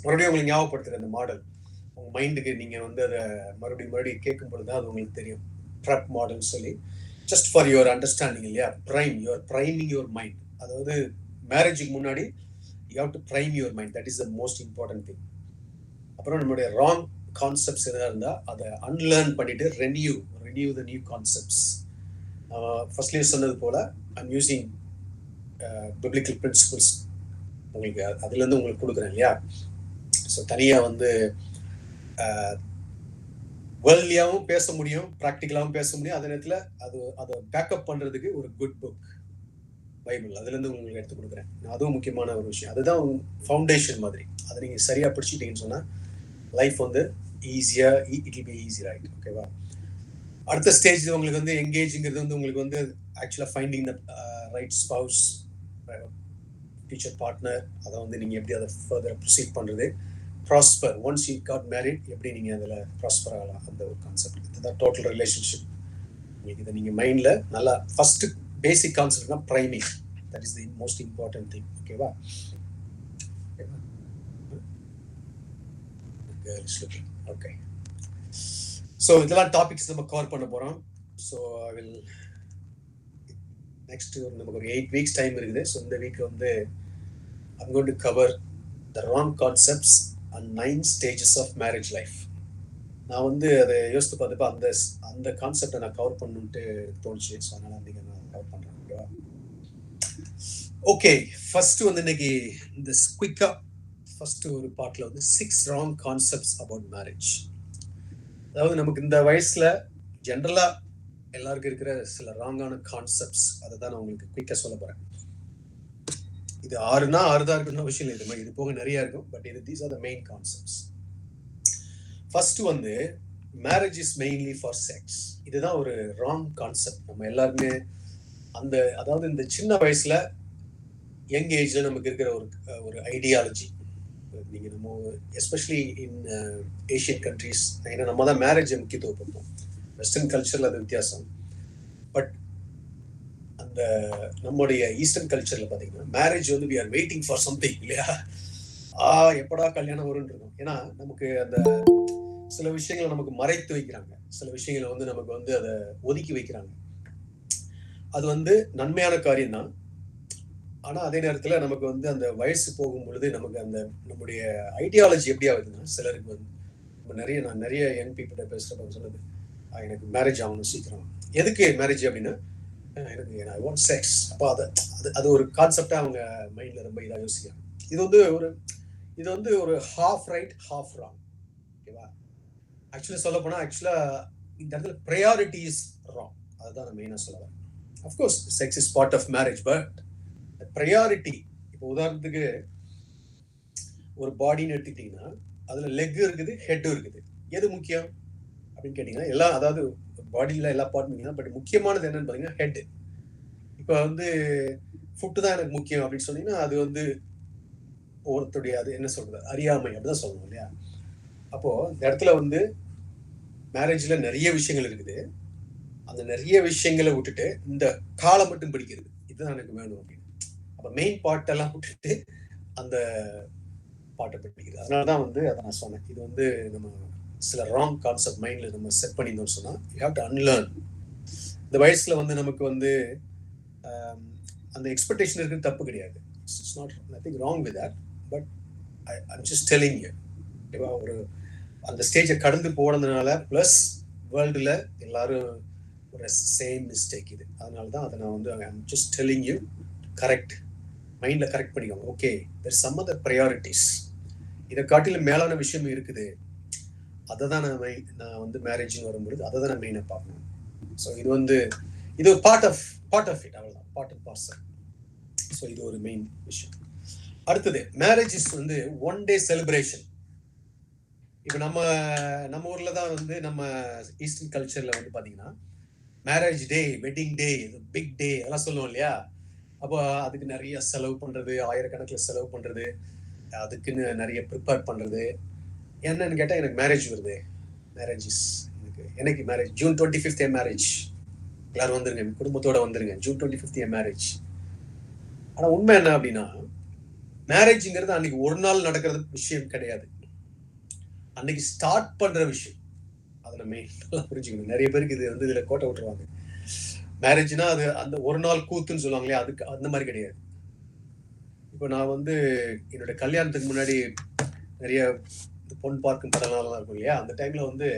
மறுபடியும் உங்களுக்கு ஞாபகப்படுத்துகிற அந்த மாடல் உங்கள் மைண்டுக்கு நீங்கள் வந்து அதை மறுபடியும் கேட்கும் பொழுது அது உங்களுக்கு தெரியும். ப்ரெப் மாடல் சொல்லி ஜஸ்ட் ஃபார் யுவர் அண்டர்ஸ்டாண்டிங் இல்லையா. Your priming your mind. அதாவது மேரேஜுக்கு முன்னாடி you have to prime your mind. That is the most important thing. அப்புறம் நம்மளுடைய ராங் கான்செப்ட்ஸ் எதாவது இருந்தால் அதை அன்லேர்ன் பண்ணிட்டு ரெனியூ த நியூ கான்செப்ட்ஸ். ஃபர்ஸ்ட்லேயே சொன்னது போல் ஐம் யூஸிங் பிப்ளிக்கல் பிரின்சிபல்ஸ் உங்களுக்கு அதுலேருந்து உங்களுக்கு கொடுக்குறேன் இல்லையா. ஸோ தனியாக வந்து வேர்ல்ட்லியாகவும் பேச முடியும், ப்ராக்டிக்கலாகவும் பேச முடியும். அதே நேரத்தில் அதை பேக்கப் பண்ணுறதுக்கு ஒரு குட் புக் பைபிள் அதுலேருந்து உங்களுக்கு எடுத்து கொடுக்குறேன். அதுவும் முக்கியமான ஒரு விஷயம். அதுதான் ஃபவுண்டேஷன் மாதிரி. அதை நீங்கள் சரியாக பிடிச்சிட்டீங்கன்னு சொன்னால் லைஃப் வந்து ஈஸியாக it will be easy, right? ஓகேவா. அடுத்த ஸ்டேஜ் உங்களுக்கு வந்து எங்கேஜுங்கிறது வந்து உங்களுக்கு வந்து ஆக்சுவலாக finding the right spouse, future partner. அதை வந்து நீங்கள் எப்படி அதை ஃபர்தர் ப்ரொசீட் பண்ணுறது, prosper once you got married எப்படி நீங்கள் அதில் ப்ராஸ்பர் ஆகலாம், அந்த ஒரு கான்செப்ட். இதுதான் டோட்டல் ரிலேஷன்ஷிப். உங்களுக்கு இதை நீங்கள் மைண்டில் நல்லா ஃபஸ்ட்டு பேசிக் கான்செப்ட்னா priming. That is the most important thing. ஓகேவா. ஓகே, ஸோ இதெல்லாம் டாபிக்ஸ் நம்ம கவர் பண்ண போகிறோம். ஸோ ஐ வில் நெக்ஸ்ட் நமக்கு ஒரு 8 weeks டைம் இருக்குது. ஸோ இந்த வீக் வந்து I'm going to cover the wrong concepts and 9 stages of marriage life. நான் வந்து அதை யோசித்து பார்த்தப்ப அந்த கான்செப்டை நான் கவர் பண்ணணுன்ட்டு தோணுச்சு. ஸோ அதனால் அன்றைக்கி நான் கவர் பண்ணுறேன். ஓகேவா. ஓகே, ஃபஸ்ட்டு வந்து இன்னைக்கு இந்த குயிக்காக ஃபஸ்ட்டு ஒரு பார்ட்டில் வந்து 6 ராங் கான்செப்ட்ஸ் அபவுட் மேரேஜ். அதாவது நமக்கு இந்த வயசில் ஜென்ரலாக எல்லாருக்கும் இருக்கிற சில ராங்கான கான்செப்ட்ஸ், அதை தான் நான் உங்களுக்கு குயிக்காக சொல்ல போகிறேன். இது 6 தான் இருக்குன்னு விஷயம் இல்லை. இது மாதிரி இது போக நிறையா இருக்கும். But these are the main concepts. First வந்து marriage is mainly for sex. இதுதான் ஒரு ராங் கான்செப்ட். நம்ம எல்லாருமே அதாவது இந்த சின்ன வயசுல யங் ஏஜ்ல நமக்கு இருக்கிற ஒரு ஐடியாலஜி. நீங்கள் நம்ம எஸ்பெஷலி இன் ஏஷியன் கண்ட்ரீஸ், ஏன்னா நம்ம தான் மேரேஜை முக்கியத்துவம் கொடுப்போம். வெஸ்டர்ன் கல்ச்சரில் அது வித்தியாசம். பட் அந்த நம்முடைய ஈஸ்டர்ன் கல்ச்சரில் பார்த்தீங்கன்னா மேரேஜ் வந்து we are waiting for something இல்லையா. எப்படா கல்யாணம் வரும்னு இருக்கும். ஏன்னா நமக்கு அந்த சில விஷயங்களை நமக்கு மறைத்து வைக்கிறாங்க, சில விஷயங்களை வந்து நமக்கு வந்து அதை ஒதுக்கி வைக்கிறாங்க. அது வந்து நன்மையான காரியம் தான். ஆனால் அதே நேரத்தில் நமக்கு வந்து அந்த வயசு போகும் பொழுது நமக்கு அந்த நம்முடைய ஐடியாலஜி எப்படி ஆகுதுன்னா, சிலருக்கு வந்து நான் நிறைய யங் பீப்புள்கிட்ட பேசுகிறப்ப சொன்னது, எனக்கு மேரேஜ் ஆகணும் சீக்கிரம். எதுக்கு மேரேஜ் அப்படின்னா, எனக்கு ஐ வாண்ட் செக்ஸ். அப்போ அது ஒரு கான்செப்டாக அவங்க மைண்டில் ரொம்ப இதாக யோசிக்கிறாங்க. இது வந்து ஒரு ஹாஃப் ரைட் ஹாஃப் ராங். ஓகேவா. ஆக்சுவலாக சொல்ல போனால் இந்த இடத்துல ப்ரையாரிட்டி இஸ் ராங். அதுதான் நான் மெயினாக சொல்ல வரேன். Of course sex is part of marriage, but priority. இப்போ உதாரணத்துக்கு ஒரு பாடின்னு எடுத்துக்கிட்டிங்கன்னா அதில் லெக் இருக்குது, ஹெட்டும் இருக்குது. எது முக்கியம் அப்படின்னு கேட்டிங்கன்னா, அதாவது பாடியில் எல்லா பார்ட்டும், பட் முக்கியமானது என்னன்னு பார்த்தீங்கன்னா ஹெட்டு. இப்போ வந்து ஃபுட்டு தான் எனக்கு முக்கியம் அப்படின்னு சொன்னீங்கன்னா அது வந்து ஒருத்தருடைய அது என்ன சொல்கிறது, அறியாமை அப்படிதான் சொல்லணும் இல்லையா. அப்போது இந்த இடத்துல வந்து மேரேஜில் நிறைய விஷயங்கள் இருக்குது. அந்த நிறைய விஷயங்களை விட்டுட்டு இந்த காலை மட்டும் பிடிக்கிறது, இதுதான் எனக்கு வேணும் அப்படின்னு. அப்போ மெயின் பார்ட்டெல்லாம் விட்டுட்டு அந்த பாட்டை பிடிக்கிறது. அதனால தான் வந்து அதை நான் சொன்னேன். இது வந்து நம்ம சில ராங் கான்செப்ட் மைண்டில் நம்ம செட் பண்ணியிருந்தோம்னு சொன்னால் யூ ஹேவ் டு அன்லேர்ன். இந்த வயசில் வந்து நமக்கு வந்து அந்த எக்ஸ்பெக்டேஷன் இருக்கிறது தப்பு கிடையாது. It's not nothing wrong with that. But I'm just telling you. ஓகேவா. அந்த ஸ்டேஜை கடந்து போனதுனால ப்ளஸ் வேர்ல்டில் எல்லாரும் ஒரு சேம் மிஸ்டேக் இது. அதனால தான் அதை நான் வந்து I'm just telling you correct மைண்டில் கரெக்ட் பண்ணிக்கோங்க. Okay, there some other priorities, இதை காட்டிலும் மேலான விஷயம் இருக்குது. அதை தான் நான் வந்து மேரேஜ்னு வரும்பொழுது அதை தான் நான் மெயினாக பார்க்கணும். ஸோ இது ஒரு பார்ட் ஆஃப் இட், அவ்வளோதான், பார்ட் ஆஃப் பார்சல். ஸோ இது ஒரு மெயின் விஷயம். அடுத்தது மேரேஜஸ் வந்து 1 day செலிப்ரேஷன். இப்போ நம்ம ஊரில் தான் வந்து நம்ம ஈஸ்டர்ன் கல்ச்சரில் வந்து பார்த்தீங்கன்னா marriage day, wedding day, big day அதெல்லாம் சொல்லுவோம் இல்லையா. அப்போ அதுக்கு நிறைய செலவு பண்ணுறது, ஆயிரக்கணக்கில் செலவு பண்ணுறது, அதுக்குன்னு நிறைய ப்ரிப்பேர் பண்ணுறது. என்னன்னு கேட்டால் எனக்கு மேரேஜ் வருது, எனக்கு மேரேஜ் June 25th என் மேரேஜ். எல்லாரும் வந்துருங்க, குடும்பத்தோடு வந்துருங்க, June 25th என் மேரேஜ். ஆனால் உண்மை என்ன அப்படின்னா, மேரேஜ்ங்கிறது அன்னைக்கு ஒரு நாள் நடக்கிறது விஷயம் கிடையாது, அன்னைக்கு ஸ்டார்ட் பண்ற விஷயம். அதுல மெயின் புரிஞ்சுக்கணும். நிறைய பேருக்கு இது வந்து இதுல கோட்டை விட்டுருவாங்க. மேரேஜ்னா அது அந்த ஒரு நாள் கூத்துன்னு சொல்லுவாங்களே, அதுக்கு அந்த மாதிரி கிடையாது. இப்போ நான் வந்து என்னோட கல்யாணத்துக்கு முன்னாடி நிறைய பொண்ணு பார்க்கும் படம்லாம் இருக்கும் இல்லையா, அந்த டைம்ல வந்து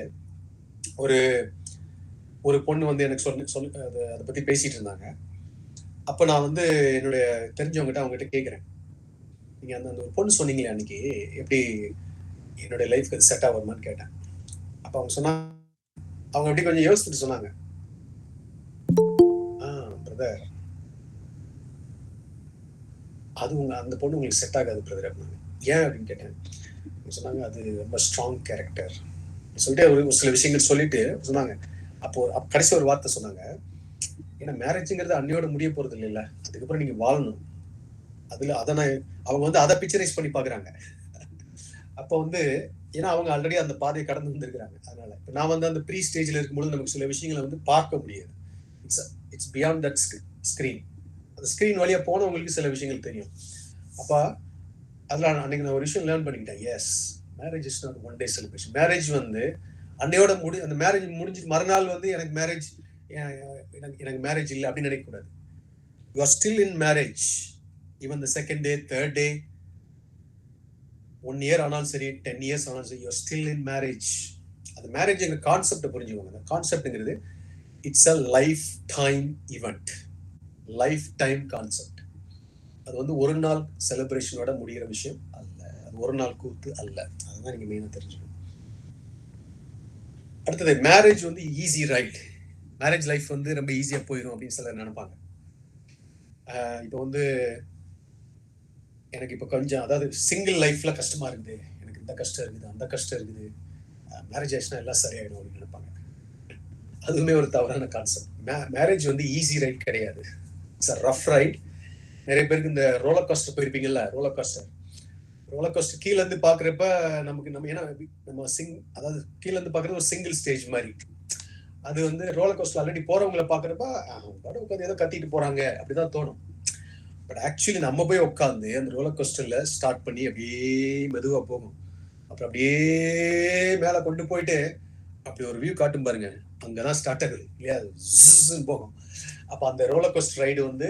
ஒரு ஒரு பொண்ணு வந்து எனக்கு அதை பத்தி பேசிட்டு இருந்தாங்க. அப்ப நான் வந்து என்னுடைய தெரிஞ்சவங்ககிட்ட அவங்ககிட்ட கேட்கிறேன், நீங்க அந்த ஒரு பொண்ணு சொன்னீங்களே அன்னைக்கு, எப்படி என்னுடைய லைஃப்க்கு அது செட் ஆகுமான்னு கேட்டேன். அப்ப அவங்க சொன்னாங்க, அவங்க எப்படி கொஞ்சம் யோசிச்சுட்டு சொன்னாங்க, பிரதர் அது அந்த பொண்ணு உங்களுக்கு செட் ஆகாது பிரதர் அப்படின்னாங்க. ஏன் அப்படின்னு கேட்டேன். சொன்னாங்க, அது ரொம்ப ஸ்ட்ராங் கேரக்டர் சொல்லிட்டு ஒரு சில விஷயங்கள் சொல்லிட்டு சொன்னாங்க. அப்போ கடைசி ஒரு வார்த்தை சொன்னாங்க, ஏன்னா மேரேஜ்ங்கிறது அன்னையோட முடிய போறது இல்லைல்ல, அதுக்கப்புறம் நீங்க வாழணும். அதுல அதை நான் அவங்க வந்து அதை பிக்சரைஸ் பண்ணி பாக்குறாங்க. அப்ப வந்து ஏன்னா அவங்க ஆல்ரெடி அந்த பாதையை கடந்து வந்திருக்கிறாங்க. அதனால நான் வந்து அந்த ப்ரீ ஸ்டேஜ்ல இருக்கும்போது நமக்கு சில விஷயங்களை வந்து பார்க்க முடியாது. It's beyond that screen. அந்த ஸ்கிரீன் வழியா போனவங்களுக்கு சில விஷயங்கள் தெரியும். அப்ப அதுல அன்னைக்கு நான் ஒரு விஷயம் லேர்ன் பண்ணிக்கிட்டேன். Yes, marriage is not one day celebration. Marriage வந்து அன்னையோட அந்த மேரேஜ் முடிஞ்சு மறுநாள் வந்து எனக்கு மேரேஜ் இல்லை அப்படின்னு நினைக்க கூடாது. You are still in marriage. Even the second day, third day, 1 year ஆனாலும் சரி, 10 years ஆனாலும் சரி, you are still in marriage. அந்த மேரேஜ் கான்செப்டை புரிஞ்சுக்கோங்க. அந்த கான்செப்ட்ங்கிறது it's a lifetime event, lifetime concept. அது வந்து ஒரு நாள் செலிப்ரேஷனோட முடிகிற விஷயம் அல்ல, அது ஒரு நாள் கூத்து அல்ல. அதுதான் நீங்க மெயினா தெரிஞ்சுக்கணும். அடுத்தது, மேரேஜ் வந்து ஈஸி ரைட். மேரேஜ் லைஃப் வந்து ரொம்ப ஈஸியா போயிடும் அப்படின்னு சிலர் நினைப்பாங்க. இப்போ வந்து எனக்கு இப்போ கொஞ்சம், அதாவது சிங்கிள் லைஃப்ல கஷ்டமா இருக்குது, எனக்கு இந்த கஷ்டம் இருக்குது, அந்த கஷ்டம் இருக்குது, மேரேஜ் ஆயிடுச்சுன்னா எல்லாம் சரியாயிடும் அப்படின்னு நினைப்பாங்க. அதுவுமே ஒரு தவறான கான்செப்ட். மேரேஜ் வந்து ஈஸி ரைட் கிடையாது, இட்ஸ் அ ரஃப் ரைட். நிறைய பேருக்கு இந்த ரோலர் கோஸ்டர் போயிருப்பீங்கல்ல, ரோலர் கோஸ்டர் கீழே இருந்து பாக்குறப்ப நம்ம ஏன்னா நம்ம அதாவது கீழே இருந்து பாக்குறது ஒரு சிங்கிள் ஸ்டேஜ் மாதிரி. அது வந்து ரோலர் கோஸ்டர் ஆல்ரெடி போறவங்களை பாக்குறப்ப உட்காந்து ஏதோ கத்திட்டு போறாங்க அப்படிதான் தோணும். பட் ஆக்சுவலி நம்ம போய் உட்காந்து அந்த ரோலர் கோஸ்டர்ல ஸ்டார்ட் பண்ணி அப்படியே மெதுவா போகும், அப்புறம் அப்படியே மேல கொண்டு போயிட்டு அப்படி ஒரு வியூ காட்டும் பாருங்க, அங்கதான் ஸ்டார்ட் ஆகுது இல்லையா, போகும். அப்ப அந்த ரோலர் கோஸ்டர் ரைடு வந்து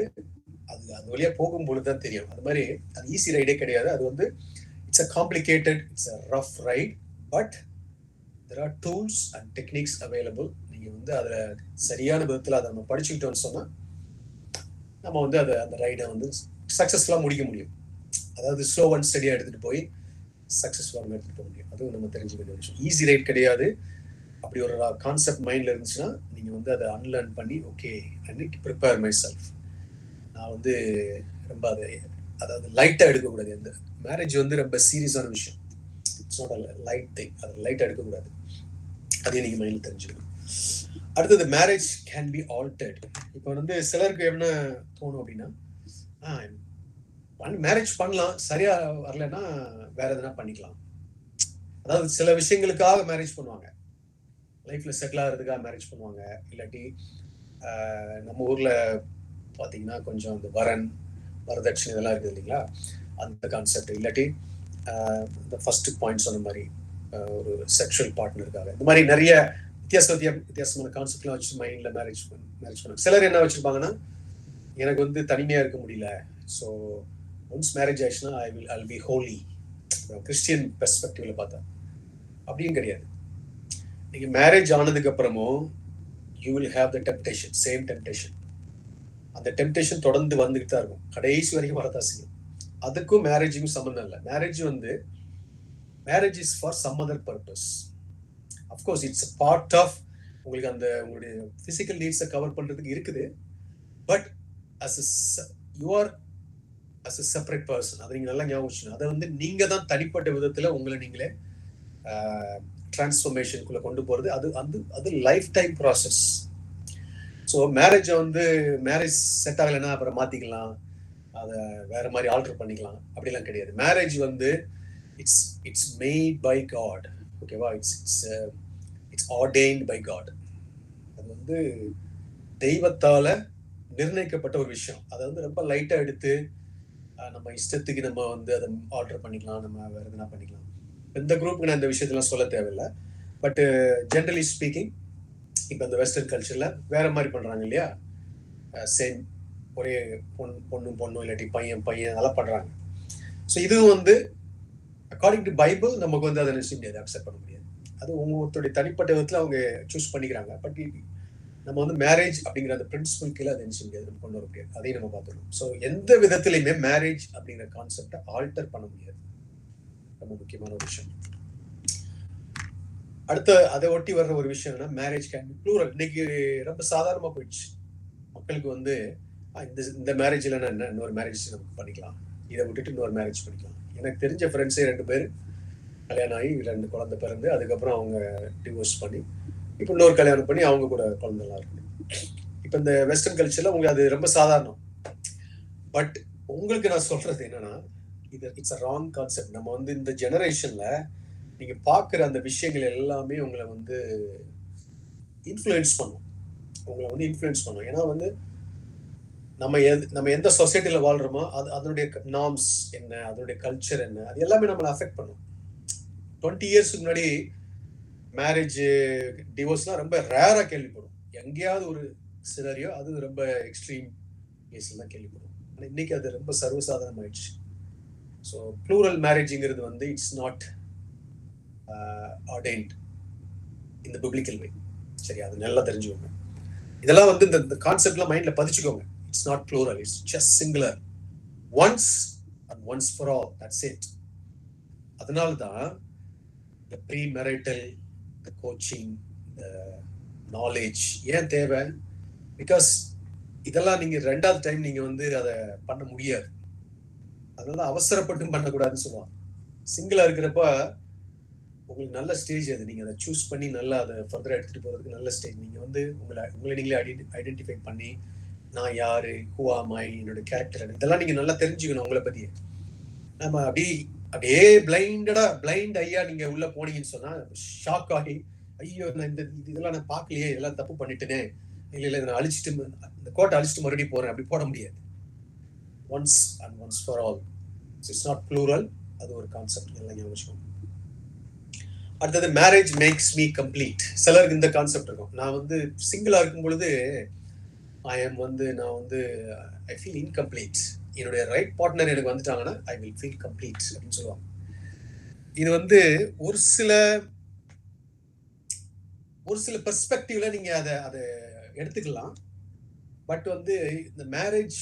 அது வழியா போகும் பொழுதுதான் தெரியும். அது மாதிரி அது ஈஸி ரைடே கிடையாது. அது வந்து it's a complicated, it's a rough right. But there are tools and techniques available. நீங்க வந்து அதை சரியான விதத்துல அதை நம்ம படிச்சுக்கிட்டோம்னு சொன்னா நம்ம வந்து அந்த ரைடை வந்து சக்சஸ்ஃபுல்லா முடிக்க முடியும். அதாவது ஸ்லோ அண்ட் ஸ்டடியா எடுத்துட்டு போய் சக்சஸ்ஃபுல்லா எடுத்துட்டு போக முடியும். அதுவும் நம்ம தெரிஞ்சுக்க வேண்டிய விஷயம். ஈஸி ரைட் கிடையாது. அப்படி ஒரு கான்செப்ட் மைண்ட்ல இருந்துச்சுன்னா நீங்க வந்து அதை அன்லேர்ன் பண்ணி, okay I need to prepare my self. நான் வந்து ரொம்ப அதாவது லைட்டா எடுக்கக்கூடாது. எந்த மேரேஜ் வந்து ரொம்ப சீரியஸான விஷயம், it's not a light thing. அதை லைட்டா எடுக்கக்கூடாது, அதையும் நீங்க மைண்ட்ல தெரிஞ்சுக்கணும். அடுத்தது, மேரேஜ் கேன் பி ஆல்டர்ட். இப்போ வந்து சிலருக்கு என்ன தோணும் அப்படின்னா, மேரேஜ் பண்ணலாம், சரியா வரலன்னா வேற எதுனா பண்ணிக்கலாம். அதாவது சில விஷயங்களுக்காக மேரேஜ் பண்ணுவாங்க, லைஃப்ல செட்டில் ஆகிறதுக்காக மேரேஜ் பண்ணுவாங்க. இல்லாட்டி நம்ம ஊர்ல பாத்தீங்கன்னா கொஞ்சம் அந்த வரதட்சணை இதெல்லாம் இருக்குது இல்லைங்களா, அந்த கான்செப்ட். இல்லாட்டி இந்த ஃபர்ஸ்ட் பாயிண்ட் சொன்ன மாதிரி ஒரு செக்ஷுவல் பார்ட்னருக்காக, இந்த மாதிரி நிறைய வித்தியாசமான கான்செப்ட்லாம் வச்சு மைண்ட்ல மேரேஜ் பண்ணுவாங்க. சிலர் என்ன வச்சிருப்பாங்கன்னா, எனக்கு வந்து தனிமையா இருக்க முடியல, ஸோ ஒன்ஸ் மேரேஜ் ஆயிடுச்சுன்னா ஐ பி ஹோலி. கிறிஸ்டியன் பெர்ஸ்பெக்டிவ்ல பார்த்தா அப்படியும் கிடையாது. நீங்க மேரேஜ் ஆனதுக்கு அப்புறமும் you will have the temptation, same temptation. அந்த டெம்ப்டேஷன் தொடர்ந்து வந்துகிட்டு தான் இருக்கும், கடைசி வரைக்கும் வரதான் செய்யும். அதுக்கும் மேரேஜுக்கும் சம்மந்தம் இல்லை. Marriage is for some other purpose. Of course it's part of உங்களுக்கு அந்த உங்களுடைய பிசிக்கல் நீட்ஸை கவர் பண்றதுக்கு இருக்குது. But you are as a separate person. அதை நீங்க நல்லா ஞாபகம் வச்சுக்கணும். அதை வந்து நீங்க தான் தனிப்பட்ட விதத்துல உங்களை நீங்களே டிரான்ஸ்ஃபர்மேஷனுக்குள்ள கொண்டு போறது. அது life time process. So marriage set ஆகலைன்னா அப்புறம் மாத்திக்கலாம், அதை வேற மாதிரி ஆல்டர் பண்ணிக்கலாம், அப்படிலாம் கிடையாது. மேரேஜ் வந்து இட்ஸ் மேட் பை காட். ஓகேவா? It's ordained by God. அது வந்து தெய்வத்தால நிர்ணயிக்கப்பட்ட ஒரு விஷயம். அதை வந்து ரொம்ப லைட்டா எடுத்து நம்ம இஷ்டத்துக்கு நம்ம வந்து அதை ஆல்டர் பண்ணிக்கலாம், நம்ம வேற எதுனா பண்ணிக்கலாம். இந்த குரூப்புக்கு நான் இந்த விஷயத்தெல்லாம் சொல்ல தேவையில்லை. பட் ஜென்ரலி ஸ்பீக்கிங் இப்போ இந்த வெஸ்டர்ன் கல்ச்சர்ல வேற மாதிரி பண்றாங்க இல்லையா, சேம் ஒரே பொண்ணும் இல்லாட்டி பையன் அதெல்லாம் பண்றாங்க. ஸோ இதுவும் வந்து அக்கார்டிங் டு பைபிள் நமக்கு வந்து அதை நினைச்ச முடியாது, அக்செப்ட் பண்ண முடியாது. அது ஒவ்வொருத்தருடைய தனிப்பட்ட விதத்தில் அவங்க சூஸ் பண்ணிக்கிறாங்க. பட் நம்ம வந்து மேரேஜ் அப்படிங்கிற அந்த பிரின்சிபல் கீழே அதை நினைச்ச முடியாது, நம்ம கொண்டு வர முடியாது. அதையும் நம்ம பார்த்துக்கணும். ஸோ எந்த விதத்திலையுமே மேரேஜ் அப்படிங்கிற கான்செப்டை ஆல்டர் பண்ண முடியாது. ரொம்ப முக்கியமான ஒரு விஷயம். அடுத்த அதை ஒட்டி வர்ற ஒரு விஷயம் என்ன, மேரேஜ் கேன் பி ப்ளூரல். இன்னைக்கு ரொம்ப சாதாரணமா போயிடுச்சு. மக்களுக்கு வந்து இந்த மேரேஜ் இல்லைன்னா என்ன, இன்னொரு மேரேஜ் நமக்கு பண்ணிக்கலாம், இதை விட்டுட்டு இன்னொரு மேரேஜ் பண்ணிக்கலாம். எனக்கு தெரிஞ்ச ஃப்ரெண்ட்ஸே 2 பேர் கல்யாணம் ஆகி 2 குழந்தை பிறந்து அதுக்கப்புறம் அவங்க டிவோர்ஸ் பண்ணி இப்போ இன்னொரு கல்யாணம் பண்ணி அவங்க கூட குழந்தைலாம் இருக்கு. இப்போ இந்த வெஸ்டர்ன் கல்ச்சர்ல உங்களுக்கு அது ரொம்ப சாதாரணம். பட் உங்களுக்கு நான் சொல்றது என்னன்னா, இது இட்ஸ் அ ராங் கான்செப்ட். நம்ம வந்து இந்த ஜெனரேஷன்ல நீங்க பாக்குற அந்த விஷயங்கள் எல்லாமே உங்களை வந்து இன்ஃப்ளூயன்ஸ் பண்ணும். ஏன்னா வந்து நம்ம எந்த சொசைட்டில வாழ்றோமோ அதனுடைய நார்ம்ஸ் என்ன, அதனுடைய கல்ச்சர் என்ன, அது எல்லாமே நம்மளை அஃபெக்ட் பண்ணும். 20 இயர்ஸ்க்கு முன்னாடி மேரேஜ் டிவோர்ஸ்லாம் ரொம்ப ரேரா கேள்விப்படும். எங்கேயாவது ஒரு சினரியோ, அது ரொம்ப எக்ஸ்ட்ரீம் கேஸ்ல தான் கேள்விப்படும். ஆனால் இன்னைக்கு அது ரொம்ப சர்வசாதாரணம் ஆயிடுச்சு. ஸோ ப்ளூரல் மேரேஜ்ங்கிறது வந்து இட்ஸ் நாட் ஆர்டைன்ட் இந்த பிப்ளிக்கல் வே. சரி, அது நல்லா தெரிஞ்சுக்கோங்க. இதெல்லாம் வந்து இந்த கான்செப்ட்லாம் மைண்ட்ல பதிச்சுக்கோங்க. It's not plural, it's just singular. Once and once for all, that's it. அதனால தான் இந்த ப்ரீ மேரிட்டல், இந்த கோச்சிங், இந்த நாலேஜ் ஏன் தேவை? பிகாஸ் இதெல்லாம் நீங்க 2வது டைம் நீங்க வந்து அதை பண்ண முடியாது. அதனால அவசரப்பட்டும் பண்ணக்கூடாதுன்னு சொல்லுவாங்க. சிங்கிளா இருக்கிறப்ப உங்களுக்கு நல்ல ஸ்டேஜ் அது. நீங்க அதை சூஸ் பண்ணி நல்லா அதை ஃபர்தரா எடுத்துட்டு போறதுக்கு நல்ல ஸ்டேஜ். நீங்க வந்து உங்களை நீங்களே ஐடென்டிஃபை பண்ணி, நான் யாரு, ஹூ ஆம் ஐ, என்னோட கேரக்டர், இதெல்லாம் நீங்க நல்லா தெரிஞ்சுக்கணும் உங்களை பத்தி. நம்ம அப்படியே பிளைண்ட் ஐயா நீங்க உள்ள போனீங்கன்னு சொன்னா ஷாக் ஆகி, ஐயோ நான் இதெல்லாம் நான் பார்க்கலையே, இதெல்லாம் தப்பு பண்ணிட்டேனே, இல்ல இதை நான் அழிச்சிட்டு இந்த கோட்டை அழிச்சிட்டு மறுபடியும் போறேன், அப்படி போட முடியாது. Once and once for all. It's not plural. அது ஒரு கான்செப்ட், நல்லா ஞாபகம். அடுத்தது மேரேஜ் மேக்ஸ் மீ கம்ப்ளீட். சிலருக்கு இந்த கான்செப்ட் இருக்கும். நான் வந்து சிங்கிளா இருக்கும் பொழுது நான் வந்து ஐ ஃபீல் இன்கம்ப்ளீட். என்னுடைய ரைட் பார்ட்னர் எனக்கு வந்துட்டாங்கன்னா ஐ வில் ஃபீல் கம்ப்ளீட் அப்படின்னு சொல்லுவாங்க. இது வந்து ஒரு சில பெர்ஸ்பெக்டிவ்ல நீங்க அதை எடுத்துக்கலாம். பட் வந்து இந்த marriage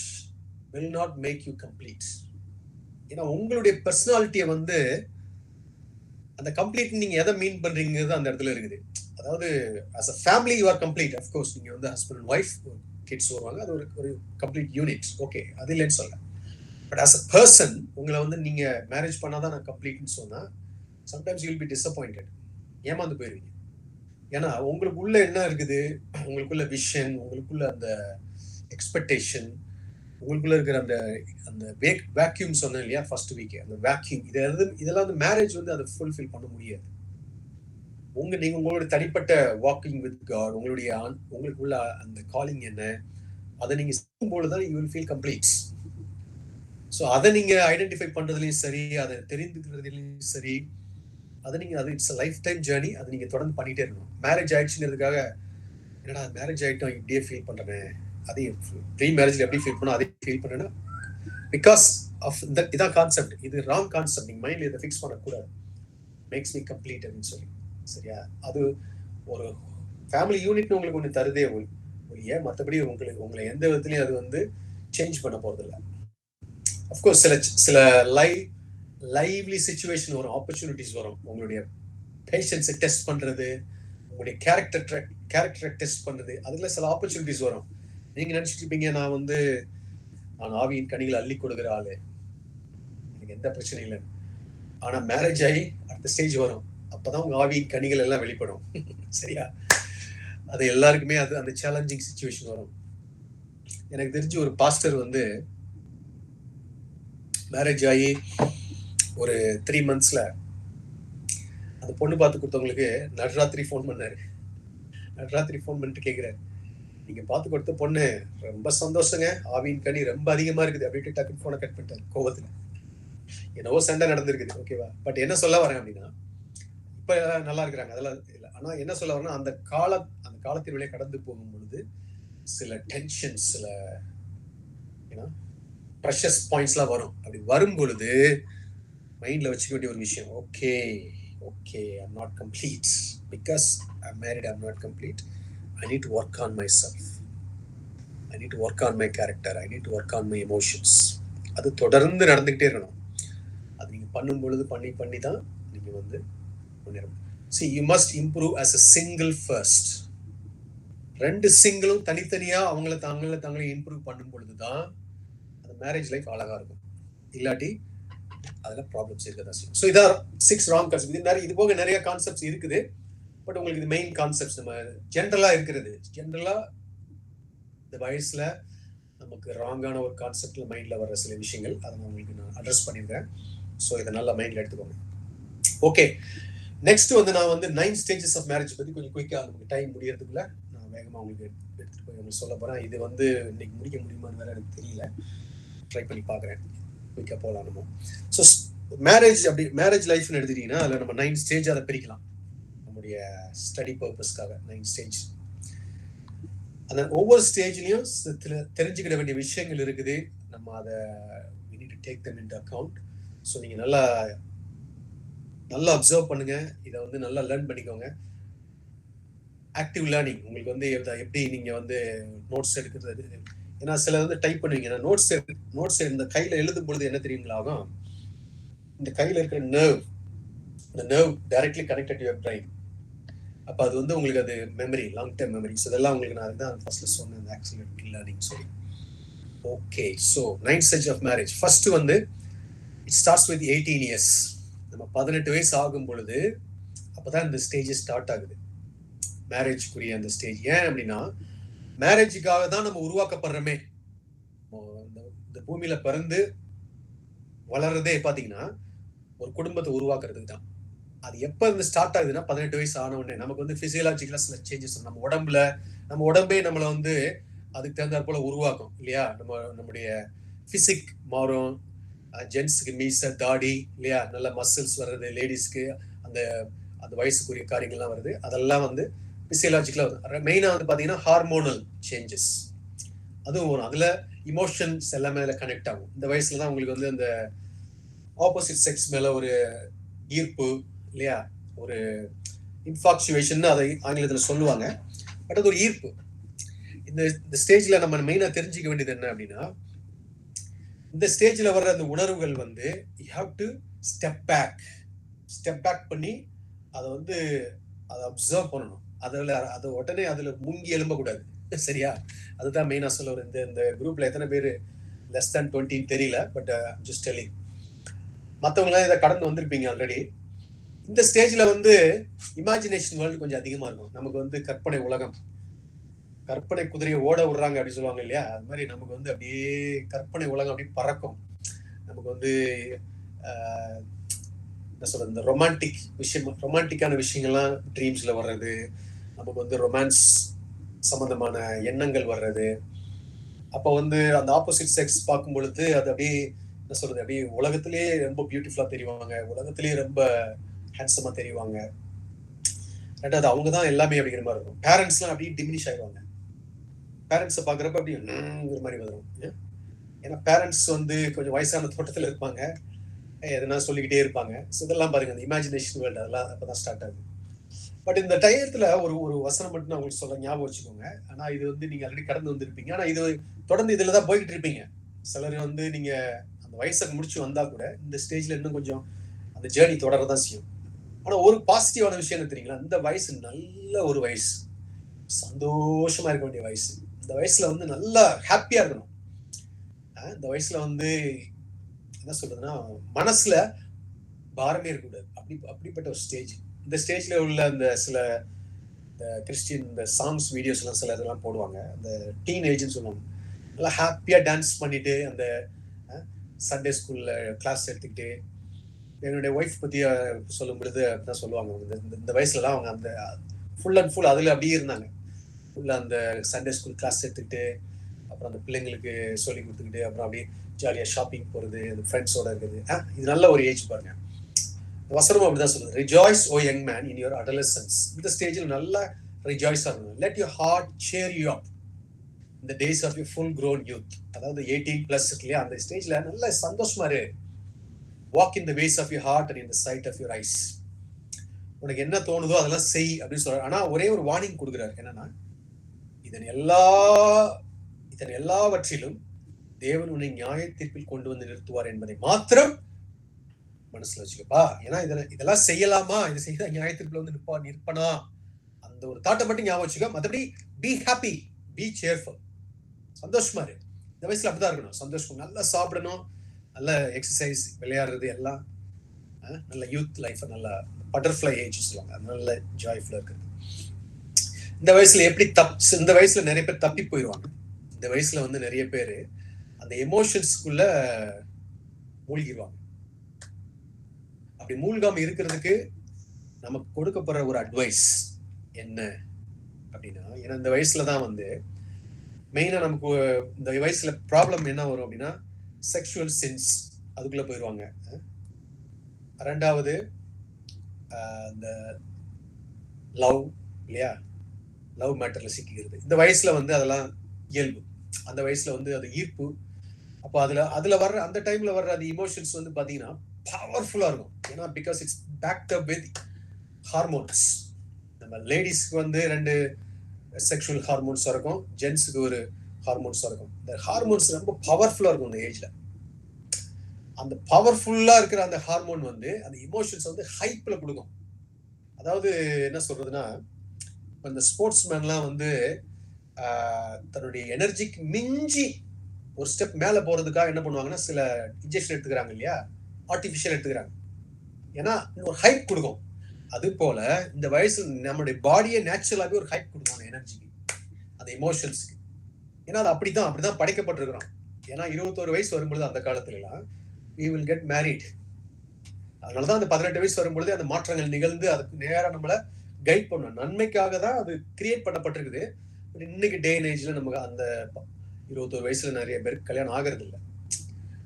will not make you complete. ஏன்னா உங்களுடைய பர்சனாலிட்டியை வந்து அந்த கம்ப்ளீட் நீங்க எதை மீன் பண்றீங்கிறது அந்த இடத்துல இருக்குது. அதாவது as a family you are complete. of course நீங்க வந்து ஹஸ்பண்ட் அண்ட் ஒய்ஃப், கிட்ஸ் வருவாங்க, அது ஒரு கம்ப்ளீட் யூனிட். ஓகே, அது இல்லைன்னு சொல்ல. பட் as a person உங்களை வந்து நீங்க மேரேஜ் பண்ணாதான் நான் கம்ப்ளீட்னு சொன்னா sometimes you will be disappointed. ஏமாந்து போயிருவீங்க. ஏன்னா உங்களுக்குள்ள என்ன இருக்குது, உங்களுக்குள்ள விஷன், உங்களுக்குள்ள அந்த எக்ஸ்பெக்டேஷன், உங்களுக்குள்ள இருக்கிற அந்த வேக்யூம் சொன்னேன் இல்லையா ஃபர்ஸ்ட் வீக், அந்த வேக்யூம் இதெல்லாம் வந்து மேரேஜ் வந்து அதை ஃபுல்ஃபில் பண்ண முடியாது. நீங்க உங்களுடைய தனிப்பட்ட வாக்கிங் வித் காட், உங்களுக்குள்ள அந்த காலிங் என்ன, அதை நீங்க செய்யும்போது தான் you will feel complete. So அதை நீங்க ஐடென்டிஃபை பண்றதுலையும் சரி, அதை தெரிந்துக்கிறதுலையும் சரி, அது இட்ஸ் லைஃப் டைம் ஜேர்னி. அதை நீங்க தொடர்ந்து பண்ணிட்டே இருக்கணும். மேரேஜ் ஆயிடுச்சுங்கிறதுக்காக என்னடா மேரேஜ் ஆயிட்டோம் இப்படியே ஃபீல் பண்றேன், அதே ப்ரீ மேரேஜ்ல எப்படி ஃபீல் பண்ணோம் அதே ஃபீல் பண்ணேன்னா பிகாஸ் ஆஃப் இதான் கான்செப்ட். இது ராங் கான்செப்ட். நீங்க மைண்ட்ல இதை ஃபிக்ஸ் பண்ணக்கூடாது. மேக்ஸ் மீ கம்ப்ளீட் அப்படின்னு சொல்லி. சரியா? அது ஒரு ஃபேமிலி யூனிட்னு உங்களுக்கு ஒன்று தருதே ஒழிய மற்றபடி உங்களை எந்த விதத்துலையும் அது வந்து சேஞ்ச் பண்ண போறதில்லை. அஃப்கோர்ஸ் சில லைவ்லி சிச்சுவேஷன் வரும், ஆப்பர்ச்சுனிட்டிஸ் வரும். உங்களுடைய பேஷன்ஸை டெஸ்ட் பண்றது, உங்களுடைய கேரக்டரை டெஸ்ட் பண்றது, அதுல சில ஆப்பர்ச்சுனிட்டிஸ் வரும். நீங்க நினைச்சிட்டு இருப்பீங்க நான் ஆவியின் கனிகளை அள்ளி கொடுக்குற ஆளு, எனக்கு எந்த பிரச்சனையும் இல்லை. ஆனா மேரேஜ் ஆகி அடுத்த ஸ்டேஜ் வரும், அப்பதான் உங்க ஆவியின் கனிகள் எல்லாம் வெளிப்படும். சரியா? அது எல்லாருக்குமே அந்த சேலஞ்சிங் சிச்சுவேஷன் வரும். எனக்கு தெரிஞ்சு ஒரு பாஸ்டர் வந்து மேரேஜ் ஆகி ஒரு 3 monthsல அந்த பொண்ணு பார்த்து கொடுத்தவங்களுக்கு நடுராத்திரி ஃபோன் பண்ணாரு. நடுராத்திரி ஃபோன் பண்ணிட்டு கேட்குறாரு, நீங்க பார்த்து கொடுத்த பொண்ணு ரொம்ப சந்தோஷங்க, ஆவியின் கனி ரொம்ப அதிகமா இருக்குது அப்படின்ட்டு டக்குன்னு போனை கட் பண்ணிட்டாரு கோவத்துல. என்னவோ சண்டை நடந்திருக்குது, ஓகேவா? பட் என்ன சொல்ல வரேன் அப்படின்னா, இப்ப நல்லா இருக்கிறாங்க, அதெல்லாம் இல்லை. ஆனா என்ன சொல்ல வரேன்னா, அந்த காலத்தின் வழியே கடந்து போகும் பொழுது சில டென்ஷன், சில ப்ரெஷஸ் பாயிண்ட்ஸ்லாம் வரும். அப்படி வரும் பொழுது மைண்ட்ல வச்சுக்க வேண்டிய ஒரு விஷயம், okay I'm not complete. Because I'm married, I'm not complete. I need to work on myself. I need to work on my character. I need to work on my emotions. அது தொடர்ந்து நடந்துகிட்டே இருக்கணும். அது நீங்க பண்ணும் பொழுது பண்ணி தான் நீங்க வந்து முன்னேறும். See, you must improve as a single first. ரெண்டு சிங்கிளும் தனித்தனியா தாங்களே இம்ப்ரூவ் பண்ணும் பொழுது தான் அந்த மேரேஜ் லைஃப் அழகா இருக்கும். இல்லாட்டி அதுல ப்ராப்ளம்ஸ் இருக்கதான் செய்யும். ஸோ இதான் 6 ராங் கான்செப்ட். இது போக நிறைய கான்செப்ட்ஸ் இருக்குது. பட் உங்களுக்கு இது மெயின் கான்செப்ட்ஸ் நம்ம ஜென்ரலா இருக்கிறது. ஜென்ரலா இந்த வயசுல நமக்கு ராங்கான ஒரு கான்செப்ட்ல மைண்ட்ல வர்ற சில விஷயங்கள் அதை நான் உங்களுக்கு அட்ரஸ் பண்ணியிருக்கேன். ஸோ இதை நல்லா மைண்ட்ல எடுத்துக்கோங்க. ஓகே, நெக்ஸ்ட் வந்து நான் வந்து 9 ஸ்டேஜஸ் ஆஃப் மேரேஜ் பத்தி கொஞ்சம் குயிக்கா நமக்கு டைம் முடியறதுக்குள்ள நான் வேகமா உங்களுக்கு எடுத்துட்டு போய் உங்களுக்கு சொல்ல போறேன். இது வந்து இன்னைக்கு முடிக்க முடியுமான்னு வேற எனக்கு தெரியல, ட்ரை பண்ணி பாக்குறேன். குயிக்கா போகலாம் நம்ம. ஸோ மேரேஜ் லைஃப்னு எடுத்துட்டீங்கன்னா அதில் நம்ம 9 ஸ்டேஜ் அதை பிரிக்கலாம். நம்முடைய ஸ்டடி பர்பஸ்க்காக 9 ஸ்டேஜ். அந்த ஒவ்வொரு ஸ்டேஜ்லயும் தெரிஞ்சுக்கிட வேண்டிய விஷயங்கள் இருக்குது. நம்ம அதை we need to take them into account. So நீங்க நல்லா அப்சர்வ் பண்ணுங்க, இதை வந்து நல்லா லேர்ன் பண்ணிக்கோங்க. ஆக்டிவ் லேர்னிங் உங்களுக்கு வந்து எப்படி நீங்க வந்து நோட்ஸ் எடுக்கிறது. ஏன்னா சில வந்து டைப் பண்ணுவீங்க, நோட்ஸ் இந்த கையில எழுதும் பொழுது என்ன தெரியுங்களா ஆகும், இந்த கையில இருக்கிற இந்த nerve directly connected to your brain. அப்போ அது வந்து உங்களுக்கு அது memory, long term memory. So இதெல்லாம் உங்களுக்கு நான் அதுதான் ஃபர்ஸ்ட்ல சொன்னேன், அந்த ஆக்சிலரேட்டட் லேர்னிங் சொல்லி. Okay, so 9 stage of marriage. First வந்து இட் ஸ்டார்ட்ஸ் வித் 18 இயர்ஸ். நம்ம 18 வயசு ஆகும் பொழுது அப்போதான் இந்த ஸ்டேஜ் ஸ்டார்ட் ஆகுது, மேரேஜ்க்குரிய அந்த ஸ்டேஜ். ஏன் அப்படின்னா மேரேஜுக்காக தான் நம்ம உருவாக்கப்படுறோமே. இந்த பூமியில பிறந்து வளர்றதே பார்த்தீங்கன்னா ஒரு குடும்பத்தை உருவாக்குறதுக்கு தான். அது எப்ப இருந்து ஸ்டார்ட் ஆகுதுன்னா 18 வயசு ஆன உடனே நமக்கு வந்து பிசியலாஜிக்கலா சில சேஞ்சஸ் நம்ம உடம்பே நம்மளை வந்து அதுக்கு தகுந்தாற் போல உருவாக்கும் இல்லையா. நம்முடைய பிசிக் மாறும். ஜென்ஸுக்கு மீச, தாடி இல்லையா, நல்ல மசில்ஸ் வர்றது, லேடிஸ்க்கு அந்த வயசுக்குரிய காரியங்கள்லாம் வருது. அதெல்லாம் வந்து பிசியலாஜிக்கலா வருது. மெயினா வந்து பாத்தீங்கன்னா ஹார்மோனல் சேஞ்சஸ் அதுவும் வரும். அதுல இமோஷன்ஸ் எல்லாமே அதுல கனெக்ட் ஆகும். இந்த வயசுல தான் உங்களுக்கு வந்து அந்த ஆப்போசிட் செக்ஸ் மேல ஒரு ஈர்ப்பு இல்லையா, ஒரு இன்ஃபாக்சுவேஷன் அதை ஆங்கிலத்தில் சொல்லுவாங்க. பட் அது ஒரு ஈர்ப்பு. இந்த ஸ்டேஜ்ல நம்ம மெயினா தெரிஞ்சுக்க வேண்டியது என்ன அப்படின்னா, இந்த ஸ்டேஜ்ல வர்ற அந்த உணர்வுகள் வந்து you have to step back பண்ணி அதை அப்சர்வ் பண்ணணும். அதை உடனே அதுல முங்கி எழும்பக்கூடாது, சரியா? அதுதான் மெயினா சொல்ல வர. இந்த குரூப்ல எத்தனை பேர் லெஸ் தேன் 20 தெரியல, பட் ஜஸ்ட் டெல்லிங். மற்றவங்களாம் இதை கடந்து வந்திருப்பீங்க ஆல்ரெடி. இந்த ஸ்டேஜ்ல வந்து இமேஜினேஷன் வேர்ல்டு கொஞ்சம் அதிகமா இருக்கும். நமக்கு வந்து கற்பனை உலகம், கற்பனை குதிரையை ஓட விடுறாங்க அப்படின்னு சொல்லுவாங்க இல்லையா, அது மாதிரி நமக்கு வந்து அப்படியே கற்பனை உலகம் அப்படி பறக்கும். நமக்கு வந்து என்ன சொல்றது, இந்த ரொமான்டிக்கான விஷயங்கள்லாம் ட்ரீம்ஸ்ல வர்றது, நமக்கு வந்து ரொமான்ஸ் சம்பந்தமான எண்ணங்கள் வர்றது. அப்போ வந்து அந்த ஆப்போசிட் செக்ஸ் பார்க்கும் பொழுது அது அப்படியே என்ன சொல்றது, அப்படியே உலகத்திலேயே ரொம்ப பியூட்டிஃபுல்லா தெரிவாங்க, உலகத்திலேயே ரொம்ப ஹேண்ட்ஸமா தெரிவாங்க. ரெண்டாவது அவங்க தான் எல்லாமே அப்படிங்கிற மாதிரி இருக்கும். பேரண்ட்ஸ்லாம் அப்படியே டிமினிஷ் ஆயிடுவாங்க. பேரண்ட்ஸை பார்க்குறப்ப அப்படிங்கிற மாதிரி வரும். ஏன்னா பேரண்ட்ஸ் வந்து கொஞ்சம் வயசான தோட்டத்தில் இருப்பாங்க, எதனா சொல்லிக்கிட்டே இருப்பாங்க. ஸோ இதெல்லாம் பாருங்க, அந்த இமேஜினேஷன் வேர்ல்டு அதெல்லாம் அப்பதான் ஸ்டார்ட் ஆகுது. பட் இந்த டயத்துல ஒரு வசனம் மட்டும் நான் உங்களுக்கு சொல்ல ஞாபகம் வச்சுக்கோங்க. ஆனா இது வந்து நீங்க ஆல்ரெடி கடந்து வந்திருப்பீங்க. ஆனா இது தொடர்ந்து இதுல தான் போய்கிட்டு இருப்பீங்க. சிலர் வந்து நீங்க அந்த வயசுக்கு முடிச்சு வந்தா கூட இந்த ஸ்டேஜ்ல இன்னும் கொஞ்சம் அந்த ஜேர்னி தொடரதான் செய்யும். ஆனா ஒரு பாசிட்டிவான விஷயம் என்ன தெரியுங்களா, இந்த வயசு நல்ல ஒரு வயசு, சந்தோஷமா இருக்க வேண்டிய வயசு. இந்த வயசுல வந்து நல்லா ஹாப்பியா இருக்கணும். இந்த வயசுல வந்து என்ன சொல்றதுன்னா மனசுல பாரமே இருக்கக்கூடாது. அப்படிப்பட்ட ஒரு ஸ்டேஜ். இந்த ஸ்டேஜ்ல உள்ள அந்த சில கிறிஸ்டியன் இந்த சாங்ஸ் வீடியோஸ் எல்லாம் சில இதெல்லாம் போடுவாங்க. அந்த டீன் ஏஜ்னு சொல்லுவாங்க. நல்லா ஹாப்பியா டான்ஸ் பண்ணிட்டு அந்த சண்டே ஸ்கூல்ல கிளாஸ் எடுத்துக்கிட்டு. என்னுடைய ஒய்ஃப் பத்தி சொல்லும் பொழுது அப்படிதான் சொல்லுவாங்க, இந்த வயசுலலாம் அவங்க அந்த ஃபுல் அண்ட் ஃபுல் அதுல அப்படியே இருந்தாங்க. உள்ள அந்த சண்டே ஸ்கூல் கிளாஸ் எடுத்துக்கிட்டு அப்புறம் அந்த பிள்ளைங்களுக்கு சொல்லி கொடுத்துக்கிட்டு அப்புறம் அப்படியே ஜாலியாக ஷாப்பிங் போகிறது, அந்த ஃப்ரெண்ட்ஸோட இருக்குது. இது நல்ல ஒரு ஏஜ் பாருங்க. வசனம் அப்படிதான் சொல்லுது, rejoice O young man in your adolescence. இந்த ஸ்டேஜில் நல்லா ரிஜாய்ஸ் ஆகணும். Let your heart cheer you up இந்த days of you full grown youth. அதாவது 18+ இருக்கு இல்லையா, அந்த ஸ்டேஜில் நல்ல சந்தோஷமா இரு. Walk in the ways of your heart and in the sight of your eyes. உனக்கு என்ன தோணுதோ அதெல்லாம் செய் அப்படின்னு சொல்றாரு. ஆனா ஒரே ஒரு வார்னிங் கொடுக்குறாரு, என்னன்னா இதன் எல்லாவற்றிலும் தேவன் உன்னை நியாய தீர்ப்பில் கொண்டு வந்து நிறுத்துவார் என்பதை மாத்திரம் மனசுல வச்சுக்கப்பா. ஏன்னா இதெல்லாம் செய்யலாமா, இது செய்தா நியாய தீர்ப்புல வந்து நிற்பனா, அந்த ஒரு தாட்டை மட்டும் ஞாபகம் வச்சுக்க. மற்றபடி பி ஹாப்பி, பி சேர்ஃபுல், சந்தோஷமா இரு. இந்த வயசுல அப்படிதான் இருக்கணும். சந்தோஷம், நல்லா சாப்பிடணும், நல்ல எக்ஸசைஸ், விளையாடுறது எல்லாம் நல்ல யூத் லைஃப், நல்ல பட்டர்ஃப்ளை ஏஜ் சொல்லுவாங்க, நல்ல ஜாய்ஃபுல்லா இருக்குது. இந்த வயசுல எப்படி இந்த வயசுல நிறைய பேர் தப்பி போயிடுவாங்க. இந்த வயசுல வந்து நிறைய பேர் அந்த எமோஷன்ஸ்குள்ள மூழ்கிடுவாங்க. அப்படி மூழ்காம இருக்கிறதுக்கு நமக்கு கொடுக்கப்படுற ஒரு அட்வைஸ் என்ன அப்படின்னா, ஏன்னா இந்த வயசுலதான் வந்து மெயினா நமக்கு இந்த வயசுல ப்ராப்ளம் என்ன வரும் அப்படின்னா, செக்ஷுவல் சென்ஸ் அதுக்குள்ள போயிடுவாங்க. ரெண்டாவது இந்த லவ் இல்லையா, லவ் மேட்டர்ல சிக்கிறது. இந்த வயசுல வந்து அதெல்லாம் இயல்பு. அந்த வயசுல வந்து அது ஈர்ப்பு. அப்போ அதுல வர்ற அந்த டைம்ல வர்ற அந்த இமோஷன்ஸ் வந்து பாத்தீங்கன்னா பவர்ஃபுல்லா இருக்கும். ஏன்னா because it's fact up with hormones. நம்ம லேடிஸ்க்கு வந்து 2 செக்ஷுவல் ஹார்மோன்ஸ் இருக்கும், ஜென்ஸுக்கு ஒரு ஹார்மோன்ஸ் இருக்கும். இந்த ஹார்மோன்ஸ் ரொம்ப பவர்ஃபுல்லா இருக்கும் இந்த ஏஜ்ல. அந்த பவர்ஃபுல்லா இருக்கிற அந்த ஹார்மோன் வந்து அந்த இமோஷன்ஸ் வந்து ஹைப்ல கொடுக்கும். அதாவது என்ன சொல்றதுன்னா, இந்த ஸ்போர்ட்ஸ் மேன்லாம் வந்து தன்னுடைய எனர்ஜிக்கு மிஞ்சி ஒரு ஸ்டெப் மேல போறதுக்காக என்ன பண்ணுவாங்கன்னா, சில இன்ஜெக்ஷன் எடுத்துக்கிறாங்க இல்லையா, ஆர்டிபிஷியல் எடுத்துக்கிறாங்க. ஏன்னா ஒரு ஹைப் கொடுக்கும். அது போல இந்த வயசுல நம்மளுடைய பாடியை நேச்சுரலாவே ஒரு ஹைப் கொடுக்கும் அந்த எனர்ஜிக்கு, அந்த இமோஷன்ஸ்க்கு. ஏன்னா அது அப்படிதான் படைக்கப்பட்டிருக்கிறோம். ஏன்னா 21 வயசு வரும்பொழுது அந்த காலத்துல எல்லாம் we will get married. அதனாலதான் அந்த 18 வயசு வரும்பொழுது அந்த மாற்றங்கள் நிகழ்ந்து அதுக்கு நேரம் நம்மள கைட் பண்ணும். நன்மைக்காக தான் அது கிரியேட் பண்ணப்பட்டிருக்குது. இன்னைக்கு டே அண்ட் ஏஜ்ல நமக்கு அந்த 21 வயசுல நிறைய பேருக்கு கல்யாணம் ஆகிறது இல்லை.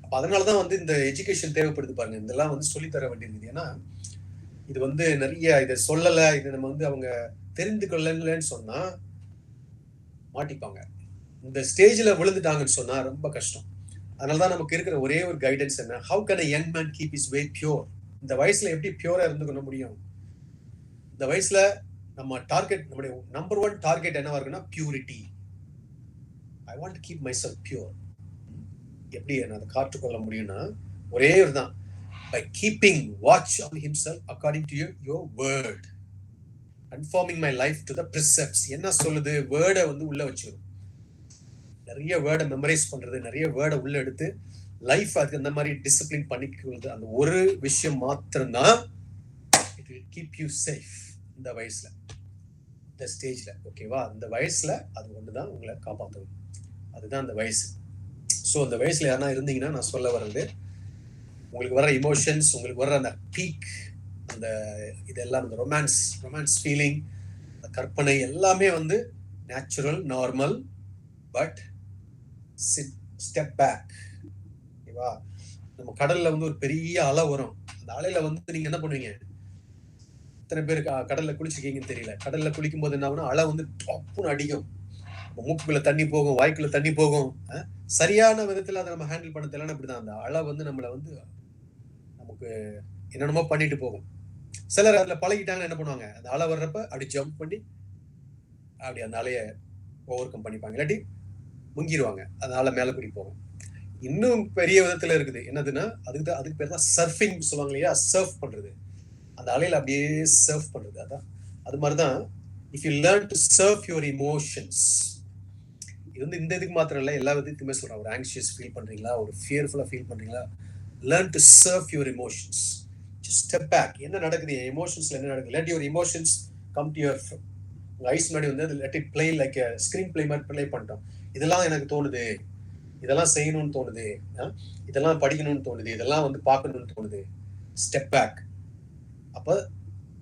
அப்ப அதனாலதான் வந்து இந்த எஜுகேஷன் தேவைப்படுது பாருங்க. இதெல்லாம் வந்து சொல்லித்தர வேண்டியிருக்குது. ஏன்னா இது வந்து நிறைய இதை சொல்லல, இது நம்ம வந்து அவங்க தெரிந்து கொள்ளலன்னு சொன்னா மாட்டிப்பாங்க. இந்த ஸ்டேஜ்ல விழுந்துட்டாங்கன்னு சொன்னா ரொம்ப கஷ்டம். அதனாலதான் நமக்கு இருக்கிற ஒரே ஒரு கைடன்ஸ் என்ன, how can a young man keep his way pure? இந்த வயசுல எப்படி பியூரா இருந்துக்க முடியும்? இந்த வயசுல நம்ம டார்கெட், நம்முடைய நம்பர் 1 டார்கெட் என்னவா இருக்குன்னா purity. I want to keep myself pure. எப்படி என்ன அதை காற்றுக்கொள்ள முடியும்னா ஒரே தான், by keeping watch on himself according to your word, conforming my life to the precepts. என்ன சொல்லுது, வேர்டை வந்து உள்ள வச்சிடும். நிறைய வேர்டை மெமரைஸ் பண்றது, நிறைய வேர்டை உள்ள எடுத்து லைஃப் அதுக்கு அந்த மாதிரி டிசிப்ளின் பண்ணிக்கிறது, அந்த ஒரு விஷயம் மாத்திரம்தான் it will keep you safe இந்த வயசுல, இந்த ஸ்டேஜ்ல. ஓகேவா? அந்த வயசுல அது ஒண்ணுதான் உங்களை காப்பாற்றும். அதுதான் அந்த வயசு. ஸோ அந்த வயசுல யாரா இருந்தீங்கன்னா நான் சொல்ல வர்றது, உங்களுக்கு வர்ற இமோஷன்ஸ், உங்களுக்கு வர்ற அந்த பீக், அந்த இதெல்லாம் அந்த ரொமான்ஸ் ஃபீலிங், கற்பனை எல்லாமே வந்து natural, normal. But step back. ஓகேவா? நம்ம கடல்ல வந்து ஒரு பெரிய அலை வரும். அந்த அலையில வந்து நீங்க என்ன பண்ணுவீங்க? எத்தனை பேர் கடல்ல குளிச்சிருக்கீங்கன்னு தெரியல. கடல்ல குளிக்கும் போது என்ன ஆகும்னா, அலை வந்து டப்புன்னு அடிக்கும். மூக்குக்குள்ள தண்ணி போகும், வாய்க்குள்ள தண்ணி போகும். சரியான விதத்துல அதை நம்ம ஹேண்டில் பண்ண தெரியலன்னா அப்படிதான் அந்த அலை வந்து நம்மளை வந்து நமக்கு என்னென்னமோ பண்ணிட்டு போகும். சிலர் அதுல பழகிட்டாங்கன்னு என்ன பண்ணுவாங்க, அந்த அலை வர்றப்ப அப்படி ஜம்ப் பண்ணி அப்படி அந்த அலையை ஓவர் கம் பண்ணிப்பாங்க, இல்லாட்டி முங்கிடுவாங்க. அதனால மேல கூடி போகும். இன்னும் பெரிய விதத்துல இருக்குது. என்னதுன்னா அதுக்கு பேர் தான் சர்ஃபிங் சொல்லுவாங்க இல்லையா, சர்ஃப் பண்றது. அந்த அலையில அப்படியே சர்ஃப் பண்றது. அதான் அது மாதிரிதான் if you learn to surf your emotions. இது வந்து இந்த இதுக்கு மாத்திரம் இல்லை, எல்லா விதத்துக்குமே சொல்றேன். ஒரு ஆங்ஷியஸ் ஃபீல் பண்றீங்களா, ஒரு ஃபியர்ஃபுல்லா ஃபீல் பண்றீங்களா, learn to surf your emotions. Step back. என்ன நடக்குது என் எமோஷன்ஸ்ல, என்ன நடக்குது, let your emotions come to your eyes முன்னாடி வந்து let it play like screen play மாதிரி பிளே பண்ணிட்டோம். இதெல்லாம் எனக்கு தோணுது, இதெல்லாம் செய்யணும்னு தோணுது, இதெல்லாம் படிக்கணும்னு தோணுது, இதெல்லாம் வந்து பார்க்கணும்னு தோணுது. Step back. அப்ப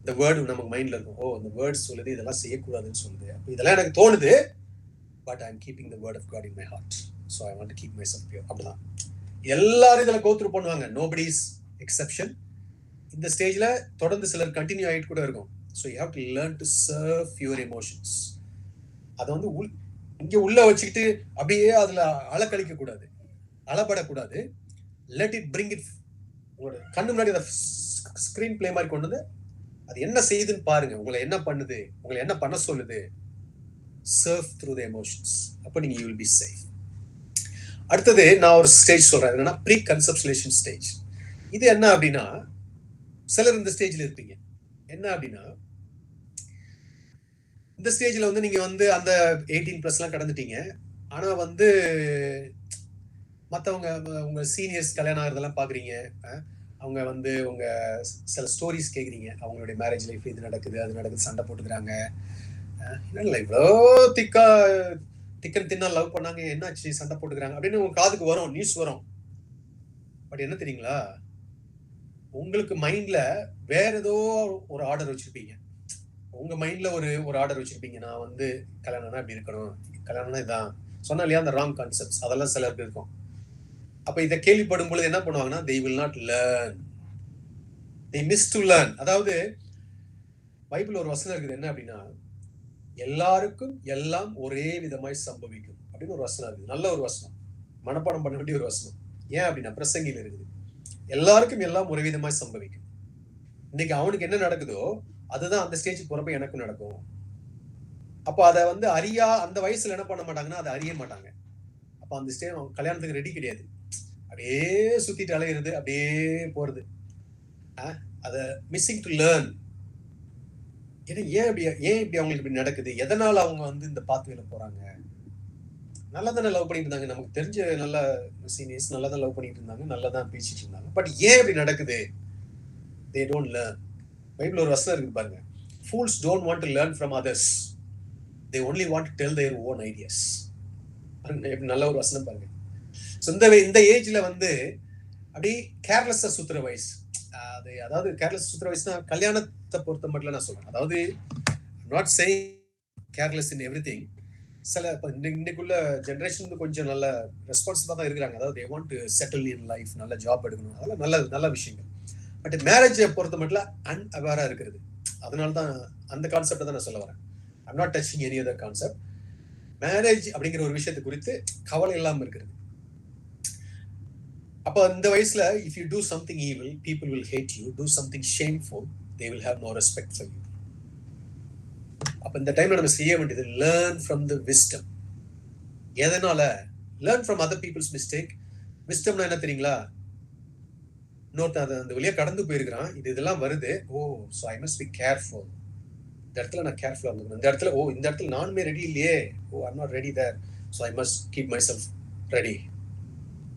இந்த வேர்டு நமக்கு மைண்ட்ல இருக்கும். ஓ, இந்த வேர்டு சொல்லுது இதெல்லாம் செய்யக்கூடாதுன்னு சொல்லுது. அப்போ இதெல்லாம் எனக்கு தோணுது, but I am keeping the word of God in my heart. So I want to keep myself pure. அப்படிதான் எல்லாரும் இதில் கோத்ரூ பண்ணுவாங்க. Nobody is exception. இந்த ஸ்டேஜில் தொடர்ந்து சிலர் கண்டினியூ ஆகிட்டு கூட இருக்கும். So you have to learn to serve your emotions. அதை வந்து இங்கே உள்ள வச்சுக்கிட்டு அப்படியே அதில் அலக்கழிக்க கூடாது, அலப்படக்கூடாது. லெட் இட் பிரிங் இட் உங்களோட கண்ணு முன்னாடி அதை ஸ்க்ரீன் பிளே மாதிரி கொண்டு வந்து அது என்ன செய்யுதுன்னு பாருங்க. உங்களை என்ன பண்ணுது, உங்களை என்ன பண்ண சொல்லுது. Serve through the emotions. அப்போ நீங்க யூ வில் பி சேஃப். அடுத்தது நான் ஒரு ஸ்டேஜ் சொல்றேன், என்னன்னா ப்ரீ கன்செப்சுலேஷன் ஸ்டேஜ். இது என்ன அப்படின்னா, சிலர் இந்த ஸ்டேஜ்ல இருப்பீங்க. என்ன அப்படின்னா, இந்த ஸ்டேஜ்ல வந்து நீங்க வந்து அந்த 18+ கடந்துட்டீங்க. ஆனா வந்து மற்றவங்க உங்க சீனியர்ஸ் கல்யாணம் ஆகிறதெல்லாம் பாக்குறீங்க. அவங்க வந்து உங்க சில ஸ்டோரிஸ் கேட்குறீங்க. அவங்களுடைய மேரேஜ் லைஃப் இது நடக்குது, அது நடக்குது, சண்டை போட்டுக்கிறாங்க. இல்லை இவ்வளோ திக்கன் தின்னா லவ் பண்ணாங்க, என்னாச்சு சண்டை போட்டுக்கிறாங்க அப்படின்னு உங்க காதுக்கு வரும், நியூஸ் வரும். பட் என்ன தெரியுங்களா, உங்களுக்கு மைண்ட்ல வேற ஏதோ ஒரு ஆர்டர் வச்சிருப்பீங்க. உங்க மைண்ட்ல ஒரு ஆர்டர் வச்சிருப்பீங்க. நான் வந்து கல்யாணம்னா இப்படி இருக்கணும், கல்யாணம்னா இதான் சொன்னா இல்லையா, அந்த ராங் கான்செப்ட்ஸ் அதெல்லாம் சிலருக்கு இருக்கும். அப்ப இதை கேள்விப்படும் பொழுது என்ன பண்ணுவாங்கன்னா, they will not learn, they miss to learn. அதாவது பைபிள் ஒரு வசனம் இருக்குது, என்ன அப்படின்னா, எல்லாருக்கும் எல்லாம் ஒரே விதமாய் சம்பவிக்கும் அப்படின்னு ஒரு வசனம் இருக்குது. நல்ல ஒரு வசனம், மனப்பாடம் பண்ண வேண்டிய ஒரு வசனம். ஏன் அப்படின்னா பிரசங்கில இருக்குது, எல்லாருக்கும் எல்லாம் ஒரே விதமாய் சம்பவிக்கும். இன்னைக்கு அவனுக்கு என்ன நடக்குதோ அதுதான் அந்த ஸ்டேஜுக்கு போறப்ப எனக்கும் நடக்கும். அப்போ அதை வந்து அந்த வயசுல என்ன பண்ண மாட்டாங்கன்னா, அதை அறிய மாட்டாங்க. அப்ப அந்த ஸ்டேஜ் கல்யாணத்துக்கு ரெடி கிடையாது. அப்படியே சுத்திட்டு அலையிறது, அப்படியே போறது. அதை மிஸ்ஸிங் டு லேர்ன். ஏன் இப்படி அவங்களுக்கு இப்படி நடக்குது, எதனால அவங்க வந்து இந்த பாத்வேல போறாங்க. நல்லா தானே லவ் பண்ணிட்டு இருந்தாங்க, நமக்கு தெரிஞ்ச நல்ல சீனியர்ஸ் நல்லா தான் லவ் பண்ணிட்டு இருந்தாங்க, நல்லா தான் பேசிட்டு இருந்தாங்க. பட் ஏன் இப்படி நடக்குது? they don't learn. பைபிள் ஒரு வசனம் இருக்கு பாருங்க, fools don't want to learn from others, they only want to tell their own ideas. நல்ல ஒரு வசனம் பாருங்க. இந்த ஏஜ்ல வந்து அப்படி கேர்லெஸ்ஸா சுத்துற வயசு. அதாவது கேர்லெஸ் சுத்துற வயசுனா கல்யாணத்தை பொறுத்த மட்டும் நான் சொல்றேன். அதாவது not saying careless in everything. சில இன்னைக்குள்ள ஜென்ரேஷன் கொஞ்சம் நல்ல ரெஸ்பான்சிபிளா தான் இருக்கிறாங்க. அதாவது they want to settle in life, நல்ல ஜாப் எடுக்கணும், அதெல்லாம் நல்ல விஷயங்கள். பட் மேரேஜை பொறுத்த மட்டும் அன்அவேரா இருக்கிறது. அதனால தான் அந்த கான்செப்டை தான் நான் சொல்ல வரேன். I'm not touching any other concept. Marriage அப்படிங்கிற ஒரு விஷயத்தை குறித்து கவலை இல்லாம இருக்கிறது. அப்போ இந்த வயசுல if you do something evil, people will hate you. Do something shameful, they will have no respect for you. அப்போ இந்த டைம்ல நம்ம செய்ய வேண்டியது லேர்ன் ஃப்ரம் த விஸ்டம். எதனால? Learn from other people's mistake. விஸ்டம்னா என்ன தெரியுங்களா? இன்னொருத்தன் அந்த வழியா கடந்து போயிருக்கிறான், இதெல்லாம் வருது, oh so I must be careful. இந்த இடத்துல நான் கேர்ஃபுல்லா இருந்துக்கணும். இந்த இடத்துல நானுமே ரெடி இல்லையே, oh I'm not ready there, so I must keep myself ready.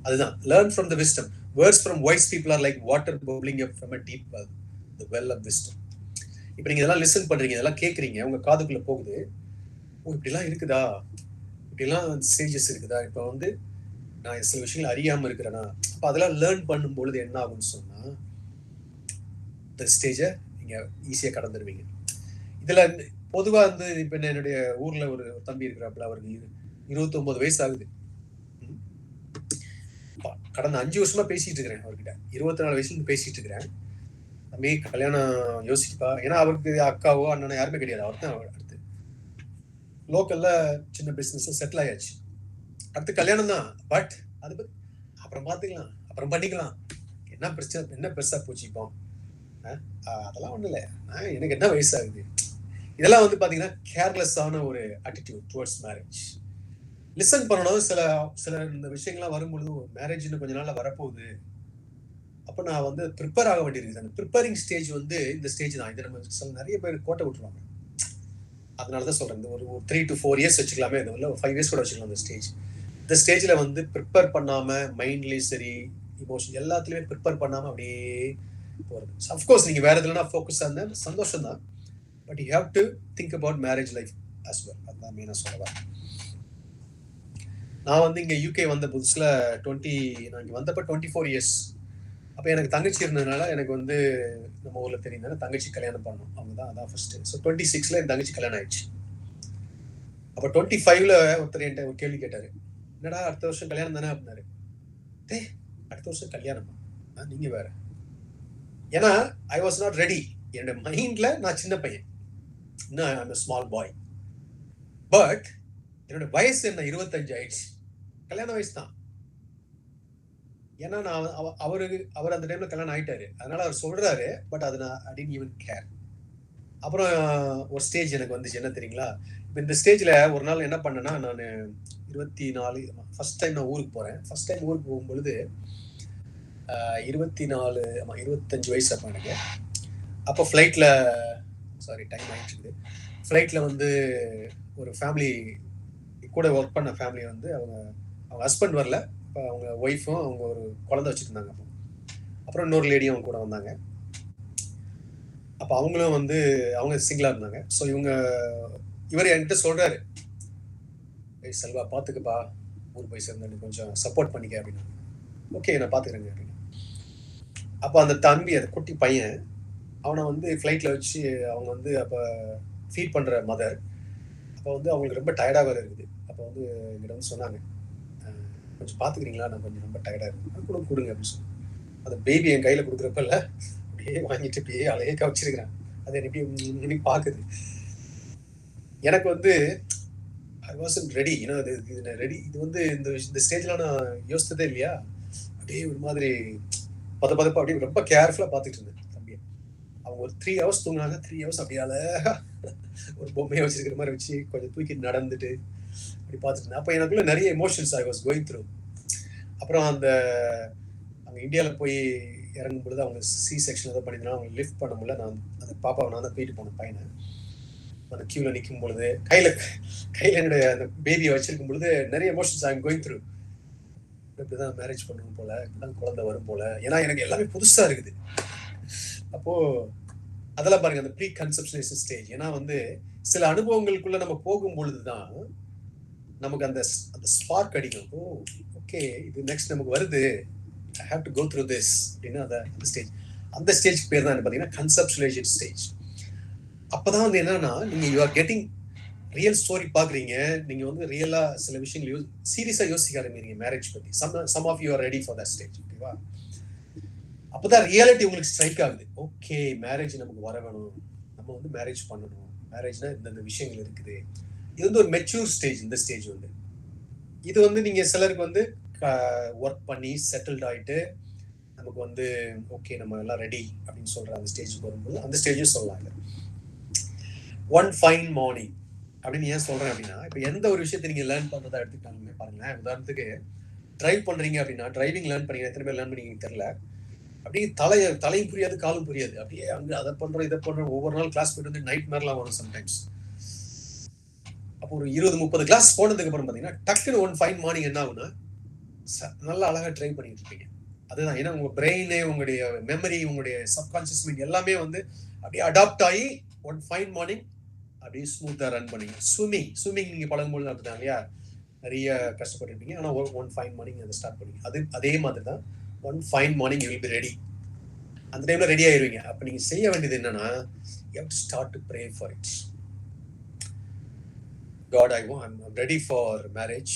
அதுதான் learn from the wisdom. Words from wise people are like water bubbling up from a deep well, the well of wisdom. இப்போ நீங்க இதெல்லாம் listen பண்றீங்க, இதெல்லாம் கேட்குறீங்க, உங்க காதுக்குள்ள போகுது, ஓ இப்படிலாம் இருக்குதா, இப்படிலாம் ஸ்டேஜஸ் இருக்குதா, இப்போ வந்து நான் சில விஷயங்கள் அறியாம இருக்கிறேன்னா, அப்போ அதெல்லாம் லேர்ன் பண்ணும்பொழுது என்ன ஆகும்னு சொன்னா, இந்த ஸ்டேஜை நீங்க ஈஸியா கடந்துடுவீங்க. இதுல பொதுவா வந்து இப்ப என்னுடைய ஊர்ல ஒரு தம்பி இருக்கிறாப்புல, அவருக்கு 29 வயசு ஆகுது. கடந்த 5 வருஷமா பேசிட்டு இருக்கிறேன் அவர்கிட்ட. 24 வயசுல இருந்து பேசிட்டு இருக்கிறேன். தம்பி கல்யாணம் யோசிச்சுப்பா. ஏன்னா அவருக்கு அக்காவோ அண்ணனோ யாருமே கிடையாது. அவர் தான் அடுத்து லோக்கல்ல சின்ன பிசினஸ் செட்டில் ஆயாச்சு. அடுத்து கல்யாணம் தான். பட் அது அப்புறம் பார்த்துக்கலாம், அப்புறம் பண்ணிக்கலாம், என்ன பிரச்சனை, என்ன பெருசா போச்சுப்போ, அதெல்லாம் ஒண்ணு இல்லை, எனக்கு என்ன வயசாகுது. இதெல்லாம் வந்து பாத்தீங்கன்னா கேர்லெஸ்ஸான ஒரு அட்டிடியூட் டுவர்ட்ஸ் மேரேஜ். லிசன் பண்ணணும். சில இந்த விஷயங்கள்லாம் வரும்பொழுது மேரேஜ்னு கொஞ்ச நாள்ல வரப்போகுது, அப்போ நான் வந்து ப்ரிப்பேர் ஆக வேண்டியிருக்கு. அந்த ப்ரிப்பேரிங் ஸ்டேஜ் வந்து இந்த ஸ்டேஜ் தான். இது நம்ம நிறைய பேர் கோட்டை விட்டுருவாங்க. அதனாலதான் சொல்றேன், இந்த ஒரு 3 to 4 years வச்சுக்கலாமே, இல்லை 5 years கூட வச்சுக்கலாம். அந்த ஸ்டேஜ், இந்த ஸ்டேஜ்ல வந்து ப்ரிப்பேர் பண்ணாம, மைண்ட்லயும் சரி இமோஷன் எல்லாத்துலயுமே ப்ரிப்பேர் பண்ணாம அப்படியே போறது. அஃப்கோர்ஸ் நீங்க வேற எதுலனா ஃபோக்கஸ் ஆனா சந்தோஷம் தான், but you have to think about marriage life as well. அதான் மெயினா சொல்லலாம். நான் வந்து இங்க யூகே வந்த புதுசுல நான் இங்க வந்தப்ப 24 years. அப்போ எனக்கு தங்கச்சி இருந்ததுனால எனக்கு வந்து நம்ம ஊரில் தெரியுதுனால தங்கச்சி கல்யாணம் பண்ணோம். அவங்க தான் அதான் ஃபர்ஸ்ட்டு. ஸோ 26ல் என் தங்கச்சி கல்யாணம் ஆயிடுச்சு. அப்போ 25ல் ஒருத்தர் என்கிட்ட ஒரு கேள்வி கேட்டார், என்னடா அடுத்த வருஷம் கல்யாணம் தானே அப்படின்னாரு. அடுத்த வருஷம் கல்யாணமா? நீங்கள் வேற. ஏன்னா ஐ வாஸ் நாட் ரெடி. என்னோட மைண்டில் நான் சின்ன பையன், இன்னும் I'm a small boy. But என்னோட வயசு என்ன 25 ஆயிடுச்சு, கல்யாண வயசு தான். ஏன்னா நான் அவர் அந்த டைம்ல கல்யாணம் ஆயிட்டாரு, அதனால அவர் சொல்றாரு. பட் அது நான் ஐ டிட்ன்ட் ஈவன் கேர். அப்புறம் ஒரு ஸ்டேஜ் எனக்கு வந்துச்சு, என்ன தெரியுங்களா? இப்போ இந்த ஸ்டேஜில் ஒரு நாள் என்ன பண்ணேன்னா, நான் 24 ஃபர்ஸ்ட் டைம் நான் ஊருக்கு போகிறேன். ஃபர்ஸ்ட் டைம் ஊருக்கு போகும்பொழுது 24 25 வயசு அப்போ எனக்கு. அப்போ ஃப்ளைட்டில் டைம் ஆகிட்டு இருக்குது. ஃப்ளைட்டில் வந்து ஒரு ஃபேமிலி கூட ஒர்க் பண்ண ஃபேமிலி வந்து அவங்க ஹஸ்பண்ட் வரல, இப்போ அவங்க ஒய்ஃபும் அவங்க ஒரு குழந்தை வச்சுருந்தாங்க. அப்புறம் இன்னொரு லேடியும் அவங்க கூட வந்தாங்க. அப்போ அவங்களும் வந்து அவங்க சிங்கிளாக இருந்தாங்க. ஸோ இவர் என்கிட்ட சொல்கிறாரு, செல்வா பார்த்துக்கப்பா, ஊர் போய் சேர்ந்து கொஞ்சம் சப்போர்ட் பண்ணிக்க அப்படின்னு. ஓகே நான் பார்த்துக்கிறேங்க அப்படின்னு. அப்போ அந்த தம்பி, அந்த குட்டி பையன், அவனை வந்து ஃப்ளைட்டில் வச்சு அவங்க வந்து அப்போ ஃபீட் பண்ணுற மதர். அப்போ வந்து அவங்களுக்கு ரொம்ப டயர்டாக வேறு இருக்குது. அப்போ வந்து எங்கிட்ட வந்து சொன்னாங்க, கொஞ்சம் பார்த்துக்கிறீங்களா, நான் கொஞ்சம் ரொம்ப டயர்டாக இருக்கேன், கொடுங்க அப்படின்னு சொன்னேன். அந்த பேபி என் கையில் கொடுக்குறப்பல்ல அப்படியே வாங்கிட்டு அப்படியே அலையே கவச்சிருக்கிறேன். அது எனக்கு இப்படி பார்க்குது. எனக்கு வந்து ஐ வாசன்ட் ரெடி. ஏன்னா இது ரெடி, இது வந்து இந்த ஸ்டேஜில் நான் யோசித்ததே இல்லையா. அப்படியே ஒரு மாதிரி பதப்பா அப்படியே ரொம்ப கேர்ஃபுல்லாக பார்த்துட்டு இருந்தேன் தம்பியை. அவங்க ஒரு 3 hours தூங்கினாங்க. 3 hours அப்படியே ஒரு பொம்மையை வச்சிருக்கிற மாதிரி வச்சு கொஞ்சம் தூக்கிட்டு நடந்துட்டு அப்படி பார்த்துட்டு இருந்தேன். அப்போ எனக்குள்ள நிறைய emotions I was going through. அப்புறம் அங்கே இந்தியாவில் போய் இறங்கும் பொழுது அவங்க C-section ஏதோ பண்ணியிருந்தாங்க. அவங்க லிஃப்ட் பண்ண முடியல. நான் அந்த பாப்பாவை நான் தான் தூக்கிட்டு போனேன் பையனை. அந்த கியூவில் நிற்கும் பொழுது கையில் என்னுடைய அந்த பேபியை வச்சிருக்கும் பொழுது நிறைய emotions I am going through. இப்படிதான் மேரேஜ் பண்ணுவோம் போல, இப்படிதான் குழந்தை வரும் போல, ஏன்னா எனக்கு எல்லாமே புதுசா இருக்குது. அப்போ அதெல்லாம் பாருங்க, அந்த ப்ரீ கன்செப்ஷனேஷன் ஸ்டேஜ். ஏன்னா வந்து சில அனுபவங்களுக்குள்ள நம்ம போகும் பொழுதுதான் நமக்கு அந்த ஸ்பார்க் அடிக்கும். ஓகே இது நெக்ஸ்ட் நமக்கு வருது, I have to go through this அப்படின்னு அந்த ஸ்டேஜ் பேர் தான் பார்த்தீங்கன்னா கன்செப்ஷனலைசேஷன் ஸ்டேஜ். அப்பதான் வந்து என்னன்னா, நீங்க you are getting real story பாக்குறீங்க. நீங்க வந்து ரியலா சில விஷயங்கள் சீரியஸா யோசிக்க ஆரம்பிக்கிறீங்க மேரேஜ் பத்தி. Some of you are ready for that stage. ஓகேவா? அப்பதான் ரியாலிட்டி உங்களுக்கு ஸ்ட்ரைக் ஆகுது. ஓகே மேரேஜ் நமக்கு வர வேணும், நம்ம வந்து மேரேஜ் பண்ணணும், மேரேஜ்னா இந்த விஷயங்கள் இருக்குது. இது வந்து ஒரு மெச்சூர் ஸ்டேஜ். இந்த ஸ்டேஜ் வந்து இது வந்து நீங்க சிலருக்கு வந்து ஒர்க் பண்ணி செட்டில்ட் ஆயிட்டு நமக்கு வந்து ஓகே நம்ம எல்லாம் ரெடி அப்படின்னு சொல்ற அந்த ஸ்டேஜுக்கு வரும்போது அந்த ஸ்டேஜும் சொல்லலாம். இல்லை ஒன் ஃபைன் மார்னிங் அப்படின்னு ஏன் சொல்றேன் அப்படின்னா, இப்போ எந்த ஒரு விஷயத்தை நீங்க லேர்ன் பண்றதா எடுத்துக்கிட்டாலுமே பாருங்களேன். உதாரணத்துக்கு டிரைவ் பண்றீங்க அப்படின்னா, டிரைவிங் லேர்ன் பண்ணீங்க, எத்தனை பேர் லேர்ன் பண்ணீங்க தெரியல. அப்படியே தலையும் புரியாது, காலும் புரியாது. அப்படியே அங்கே அதை பண்றோம் இதை பண்றோம். ஒவ்வொரு நாள் கிளாஸ் போயிட்டு வந்து நைட் மேர்லாம் வரும் சம்டைம்ஸ். அப்போ ஒரு 20-30 கிளாஸ் போனதுக்கு அப்புறம் பார்த்தீங்கன்னா டக்குன்னு ஒன் ஃபைன் மார்னிங் என்ன ஆகுனா நல்லா அழகா ட்ரைவ் பண்ணிட்டு இருப்பீங்க. அதுதான், ஏன்னா உங்க பிரெயினே, உங்களுடைய மெமரி, உங்களுடைய சப்கான்சியஸ் மைண்ட் எல்லாமே வந்து அப்படியே அடாப்ட் ஆகி ஒன் ஃபைன் மார்னிங் அப்படியே ஸ்மூத்தாக ரன் பண்ணீங்க. ஸ்விம்மிங் நீங்கள் பழகும்போது அப்படிதான் இல்லையா, நிறைய கஷ்டப்பட்டுருப்பீங்க. ஆனால் ஒன் ஃபைன் மார்னிங் அதை ஸ்டார்ட் பண்ணீங்க. அதே மாதிரி தான் one fine morning you will be ready. அந்த டைம்ல ரெடி ஆயிருவீங்க. அப்போ நீங்க செய்ய வேண்டியது என்னன்னா, you have to start to pray for it. God, I'm ready for marriage.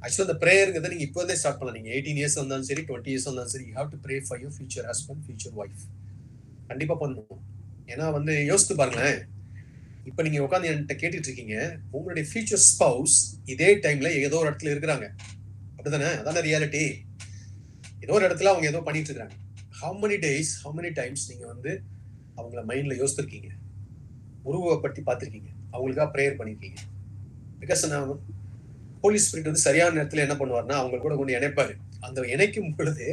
ஆக்சுவலாக அந்த ப்ரேயருங்கிறத நீங்கள் இப்போ ஸ்டார்ட் பண்ணலாம். நீங்கள் 18 இயர்ஸ் வந்தாலும் சரி, 20 இயர்ஸ் வந்தாலும் சரி, you have to pray for your future husband, future wife. கண்டிப்பாக பண்ணணும். ஏன்னா வந்து யோசித்து பாருங்களேன், இப்போ நீங்கள் உட்காந்து என்கிட்ட கேட்டுட்டு இருக்கீங்க, உங்களுடைய ஃபியூச்சர் ஸ்பவுஸ் இதே டைம்ல ஏதோ ஒரு இடத்துல இருக்கிறாங்க. அப்படிதானே? அதான ரியாலிட்டி. ஏதோ ஒரு இடத்துல அவங்க ஏதோ பண்ணிட்டு இருக்காங்க. how many times நீங்கள் வந்து அவங்கள மைண்டில் யோசிச்சிருக்கீங்க, உருவ பற்றி பார்த்துருக்கீங்க, அவங்களுக்காக ப்ரேயர் பண்ணியிருக்கீங்க. பிகாஸ் நான் ஹோலி ஸ்பிரிட் வந்து சரியான நேரத்தில் என்ன பண்ணுவார்னா அவங்க கூட கொண்டு இணைப்பாரு. அந்த இணைக்கும் பொழுது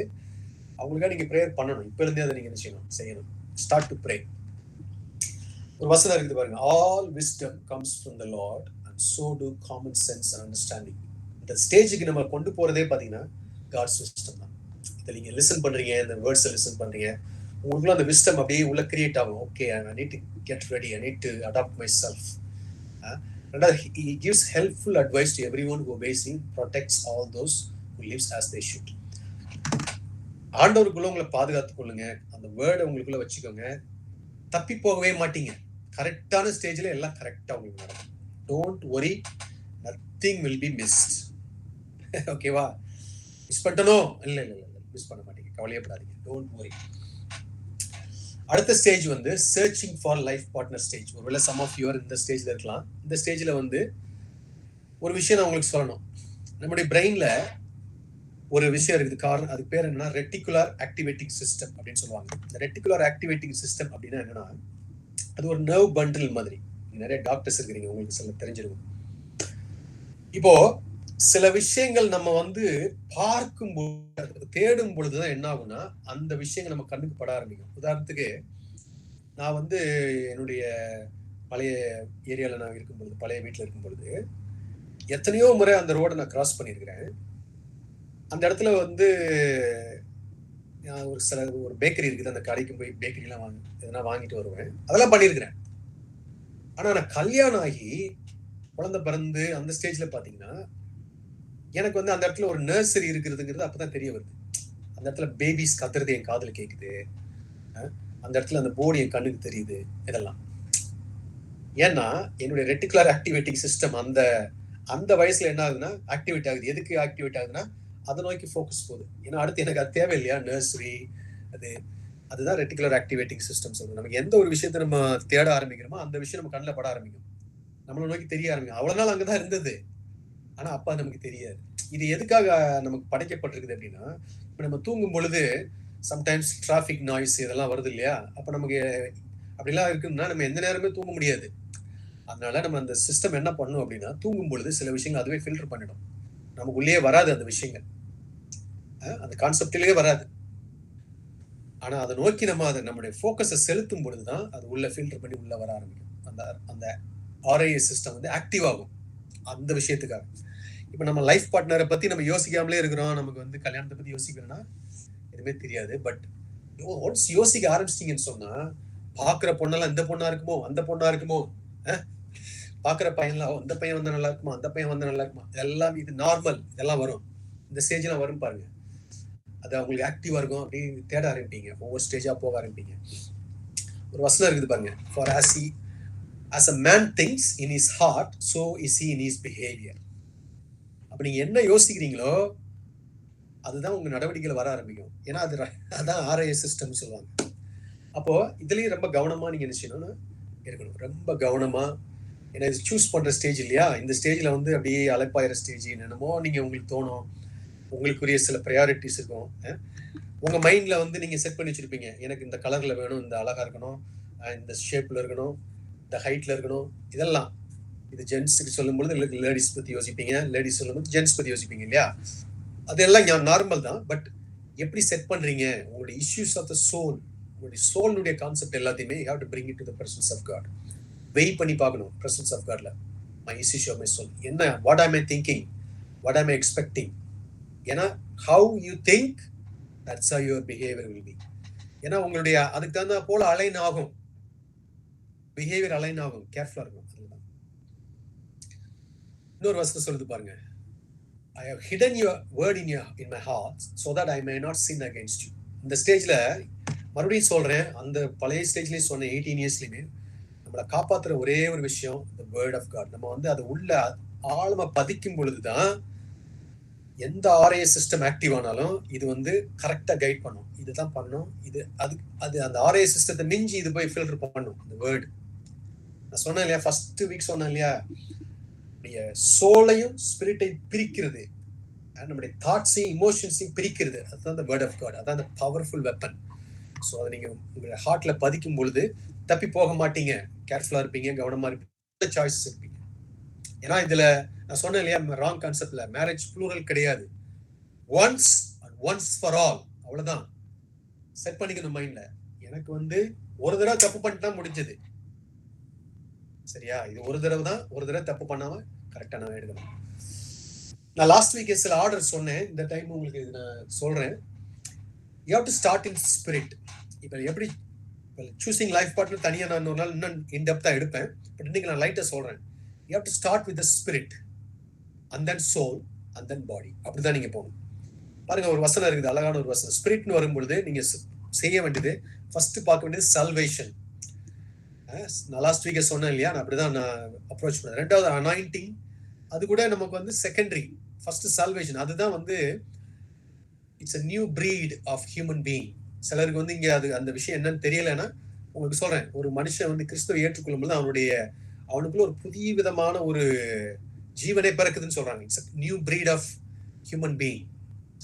அவங்களுக்காக நீங்கள் ப்ரேயர் பண்ணணும். இப்போ இருந்தே அதை நீங்கள் செய்யணும். Start to pray. ஒரு வசனம் இருக்குது பாருங்க, all wisdom comes from the Lord and so to common sense and understanding. இந்த ஸ்டேஜுக்கு நம்ம கொண்டு போறதே பார்த்தீங்கன்னா காட்ஸ் விஸ்டம் தான். இதை நீங்கள் லிசன் பண்ணுறீங்க, இந்த வேர்ட்ஸை லிசன் பண்ணுறீங்க, உங்களுக்குள்ள அந்த விஸ்டம் அப்படியே உள்ள கிரியேட் ஆகும். Okay, I need to get ready, I need to adapt myself. He gives helpful advice to everyone who obeys him, protects all those who lives as they should. ஆண்டவருக்குள்ள உங்களை பாதுகாத்துக் கொள்ளுங்க. அந்த வேர்டை உங்களுக்குள்ள வச்சுக்கோங்க. தப்பி போகவே மாட்டீங்க. கரெக்டான ஸ்டேஜ்ல எல்லாம் கரெக்டா உங்களுக்கு நடக்கும். Don't worry, nothing will be mist. ஓகேவா? மிஸ் பண்ணிட்டனோ? இல்ல இல்ல இல்ல, மிஸ் பண்ண மாட்டீங்க. கவலையப்படாதீங்க. Don't worry. அடுத்த ஸ்டேஜ் வந்து searching for life partner stage. ஒருவேளை சம் ஆஃப் யூ இந்த ஸ்டேஜ்ல இருக்கலாம். இந்த ஸ்டேஜ்ல வந்து ஒரு விஷயம் நான் உங்களுக்கு சொல்லணும். நம்முடைய பிரெயின்ல ஒரு விஷயம் இருக்குது. காரணம் அதுக்கு பேர் என்னன்னா ரெட்டிகுலர் ஆக்டிவேட்டிங் சிஸ்டம் அப்படின்னு சொல்லுவாங்க. இந்த ரெட்டிகுலர் ஆக்டிவேட்டிங் சிஸ்டம் அப்படின்னா என்னன்னா, அது ஒரு நர்வ் பண்டில் மாதிரி. நிறைய டாக்டர்ஸ் இருக்கிறீங்க, உங்களுக்கு சில தெரிஞ்சிருக்கும். இப்போ சில விஷயங்கள் நம்ம வந்து பார்க்கும்போது தேடும் பொழுதுதான் என்ன ஆகும்னா, அந்த விஷயங்கள் நம்ம கண்ணுக்கு பட ஆரம்பிக்கும். உதாரணத்துக்கு நான் வந்து என்னுடைய பழைய ஏரியால நான் இருக்கும் பொழுது, பழைய வீட்டுல இருக்கும் பொழுது எத்தனையோ முறை அந்த ரோடை நான் கிராஸ் பண்ணியிருக்கிறேன். அந்த இடத்துல வந்து ஒரு பேக்கரி இருக்குது. அந்த கடைக்கு போய் பேக்கரிலாம் எதனா வாங்கிட்டு வருவேன். அதெல்லாம் பண்ணியிருக்கிறேன். ஆனா நான் கல்யாணம் ஆகி குழந்தை பிறந்து அந்த ஸ்டேஜ்ல பாத்தீங்கன்னா, எனக்கு வந்து அந்த இடத்துல ஒரு நர்சரி இருக்கிறதுங்கிறது அப்பதான் தெரிய வருது. அந்த இடத்துல பேபிஸ் கத்துறது என் காதுல கேக்குது. அந்த இடத்துல அந்த போர்டு என் கண்ணுக்கு தெரியுது. இதெல்லாம் ஏன்னா என்னுடைய ரெட்டிகுலர் ஆக்டிவேட்டிங் சிஸ்டம் அந்த வயசுல என்ன ஆகுதுன்னா ஆக்டிவேட் ஆகுது. எதுக்கு ஆக்டிவேட் ஆகுதுன்னா அதை நோக்கி ஃபோக்கஸ் போகுது. ஏன்னா அடுத்து எனக்கு அது தேவை இல்லையா, நர்சரி. அதுதான் ரெட்டிகுலர் ஆக்டிவேட்டிங் சிஸ்டம் சொல்றது. நமக்கு எந்த ஒரு விஷயத்தை நம்ம தேட ஆரம்பிக்கிறோமோ அந்த விஷயம் நம்ம கண்ணில் பட ஆரம்பிக்கும், நம்மளை நோக்கி தெரிய ஆரம்பிக்கும். அவ்வளவு நாள் அங்கதான் இருந்தது, ஆனா அப்ப நமக்கு தெரியாது. இது எதுக்காக நமக்கு படைக்கப்பட்டிருக்குது அப்படின்னா, இப்ப நம்ம தூங்கும் பொழுது சம்டைம்ஸ் டிராபிக் நாய்ஸ் இதெல்லாம் வருது இல்லையா, அப்ப நமக்கு அப்படிலாம் இருக்குன்னா நம்ம எந்த நேரமே தூங்க முடியாது. அதனால நம்ம அந்த சிஸ்டம் என்ன பண்ணும் அப்படின்னா, தூங்கும் பொழுது சில விஷயங்கள் அதுவே ஃபில்டர் பண்ணிடும். நமக்கு உள்ளே வராது அந்த விஷயங்கள், அந்த கான்செப்டிலேயே வராது. ஆனா அதை நோக்கி நம்ம அதை நம்முடைய ஃபோக்கஸை செலுத்தும் பொழுதுதான் அது உள்ள ஃபில்டர் பண்ணி உள்ள வர ஆரம்பிக்கும். அந்த ஆர்ஐஎஸ் சிஸ்டம் வந்து ஆக்டிவ் ஆகும் அந்த விஷயத்துக்காக. இப்ப நம்ம லைஃப் பார்ட்னரை பத்தி நம்ம யோசிக்காமலே இருக்கிறோம். நமக்கு வந்து கல்யாணத்தை பத்தி யோசிக்கிறோம்னா எதுவுமே தெரியாது. பட் ஒன்ஸ் யோசிக்க ஆரம்பிச்சிட்டீங்கன்னு சொன்னா, பாக்குற பொண்ணெல்லாம் இந்த பொண்ணா இருக்குமோ அந்த பொண்ணா இருக்குமோ, பாக்குற பையன்லாம் அந்த பையன் வந்து நல்லா இருக்குமா அந்த பையன் வந்து நல்லா இருக்குமா, எல்லாம் இது நார்மல், இதெல்லாம் வரும். இந்த ஸ்டேஜ் எல்லாம் வரும் பாருங்க. அது அவங்களுக்கு ஆக்டிவா இருக்கும். அப்படி தேட ஆரம்பிப்பீங்க, ஒவ்வொரு ஸ்டேஜா போக ஆரம்பிப்பீங்க. ஒரு வசனம் இருக்குது பாருங்க, for as a man thinks in his heart, so is he in his behavior. அப்ப நீங்க என்ன யோசிக்கிறீங்களோ அதுதான் உங்க நடவடிக்கைகள் வர ஆரம்பிக்கும். ஏன்னா அதான் ஆர்ஐஎஸ் சிஸ்டம் சொல்லுவாங்க. அப்போ இதுலயும் ரொம்ப கவனமா நீங்க என்ன செய்யணும்னு இருக்கணும், ரொம்ப கவனமா. ஏன்னா இது சூஸ் பண்ற ஸ்டேஜ் இல்லையா, இந்த ஸ்டேஜ்ல வந்து அப்படியே அலைப்பாயிர ஸ்டேஜ். என்னென்னமோ நீங்க உங்களுக்கு தோணும், உங்களுக்குரிய சில ப்ரையாரிட்டிஸ் இருக்கும். உங்க மைண்ட்ல வந்து நீங்க செட் பண்ணி வச்சிருப்பீங்க, எனக்கு இந்த கலர்ல வேணும், இந்த அழகா இருக்கணும், இந்த ஷேப்ல இருக்கணும், இந்த ஹைட்ல இருக்கணும். இதெல்லாம் இது ஜென்ஸுக்கு சொல்லும்போது லேடிஸ் பத்தி யோசிப்பீங்க, லேடிஸ் சொல்லும்போது ஜென்ஸ் பத்தி யோசிப்பீங்க இல்லையா. அதெல்லாம் நார்மல் தான். பட் எப்படி செட் பண்றீங்க, உங்களுடைய இஷ்யூஸ் ஆஃப் த சோல், உங்களுடைய சோலுடைய கான்செப்ட் எல்லாத்தையுமே you have to bring it to the presence of God. Wait பண்ணி பார்க்கணும் presence of Godல. my issues of my soul என்ன, what am I thinking, what am I expecting. ஏன்னா how you think, that's how your behavior will be. ஏன்னா உங்களுடைய அதுக்கு தகுந்த போல align ஆகும், பிஹேவியர் அலைன் ஆகும். கேர்ஃபுல்லா இருக்கும். இன்னொரு வசனம் சொல்லுது பாருங்க, I have hidden your word in my heart so that I may not sin against you. இந்த ஸ்டேஜ்ல மறுபடியும் சொல்றேன், அந்த பழைய ஸ்டேஜ்லயும் சொன்ன 18 இயர்ஸ்லயுமே நம்மளை காப்பாத்துற ஒரே ஒரு விஷயம் the word of God. நம்ம வந்து அது உள்ள ஆழமா பதிக்கும் பொழுதுதான் எந்த ஆர்ஐஎஸ் சிஸ்டம் ஆக்டிவ் ஆனாலும் இது வந்து கரெக்டா கைட் பண்ணும். இதுதான் பண்ணும், இது அது அந்த ஆர்ஐஎஸ் சிஸ்டத்தை மிஞ்சி இது போய் ஃபில்டர் பண்ணும். அந்த வேர்டு நான் சொன்னேன் இல்லையா, ஃபர்ஸ்ட் வீக் சொன்னேன் இல்லையா, சோலையும் ஸ்பிரிட்டை பிரிக்கிறது, நம்முடைய தாட்ஸையும் இமோஷன்ஸையும் பிரிக்கிறது. அதுதான் the word of God. அதான் அந்த பவர்ஃபுல் வெப்பன். ஸோ அதை நீங்க உங்க ஹார்ட்ல பதிக்கும் பொழுது தப்பி போக மாட்டீங்க, கேர்ஃபுல்லா இருப்பீங்க, கவனமா இருப்பீங்க, சாய்ஸஸ் இருப்பீங்க. ஏன்னா இதுல நான் சொன்னேன் இல்லையா, ராங் கான்செப்ட்ல மேரேஜ் ப்ளூரல் கிடையாது, ஒன்ஸ் ஃபார் ஆல். அவ்வளவுதான் செட் பண்ணிக்கணும் மைண்ட்ல. எனக்கு வந்து ஒரு தடவை தப்பு பண்ணிட்டா முடிஞ்சது, சரியா? இது ஒரு தடவை தான், ஒரு தடவை தப்பு பண்ணாம கரெக்டா நான் எடுக்கணும். நான் லாஸ்ட் வீக் சில ஆர்டர் சொன்னேன், இந்த டைம் உங்களுக்கு இது நான் சொல்றேன். You have to start in spirit. இப்போ எப்படி சூசிங் லைஃப் பார்ட்னர் தனியாக நான் ஒரு நாள் இன்னும் இன்டெப்தா எடுப்பேன். பட் இன்னைக்கு நான் லைட்டா சொல்றேன். You have to start with the spirit and then soul and then body. அப்படிதான் நீங்க போகணும். பாருங்க, ஒரு வசனம் இருக்குது, அழகான ஒரு வசனம். ஸ்பிரிட்னு வரும்பொழுது நீங்க செய்ய வேண்டியது, ஃபர்ஸ்ட் பார்க்க வேண்டியது சல்வேஷன். நான் லாஸ்ட் வீக்கே சொன்னேன் இல்லையா, நான் அப்படிதான் நான் அப்ரோச் பண்ணேன். ரெண்டாவது அனாயிண்டிங், அது கூட நமக்கு வந்து செகண்டரி. ஃபர்ஸ்ட் சால்வேஷன், அதுதான் வந்து it's a new breed of human being. சிலருக்கு வந்து இங்க அது அந்த விஷயம் என்னன்னு தெரியலைன்னா உங்களுக்கு சொல்றேன். ஒரு மனுஷன் வந்து கிறிஸ்துவை ஏற்றுக்கொள்ளும் போது அவனுக்குள்ள ஒரு புதிய விதமான ஒரு ஜீவனை பிறக்குதுன்னு சொல்றாங்க. It's a new breed of human being.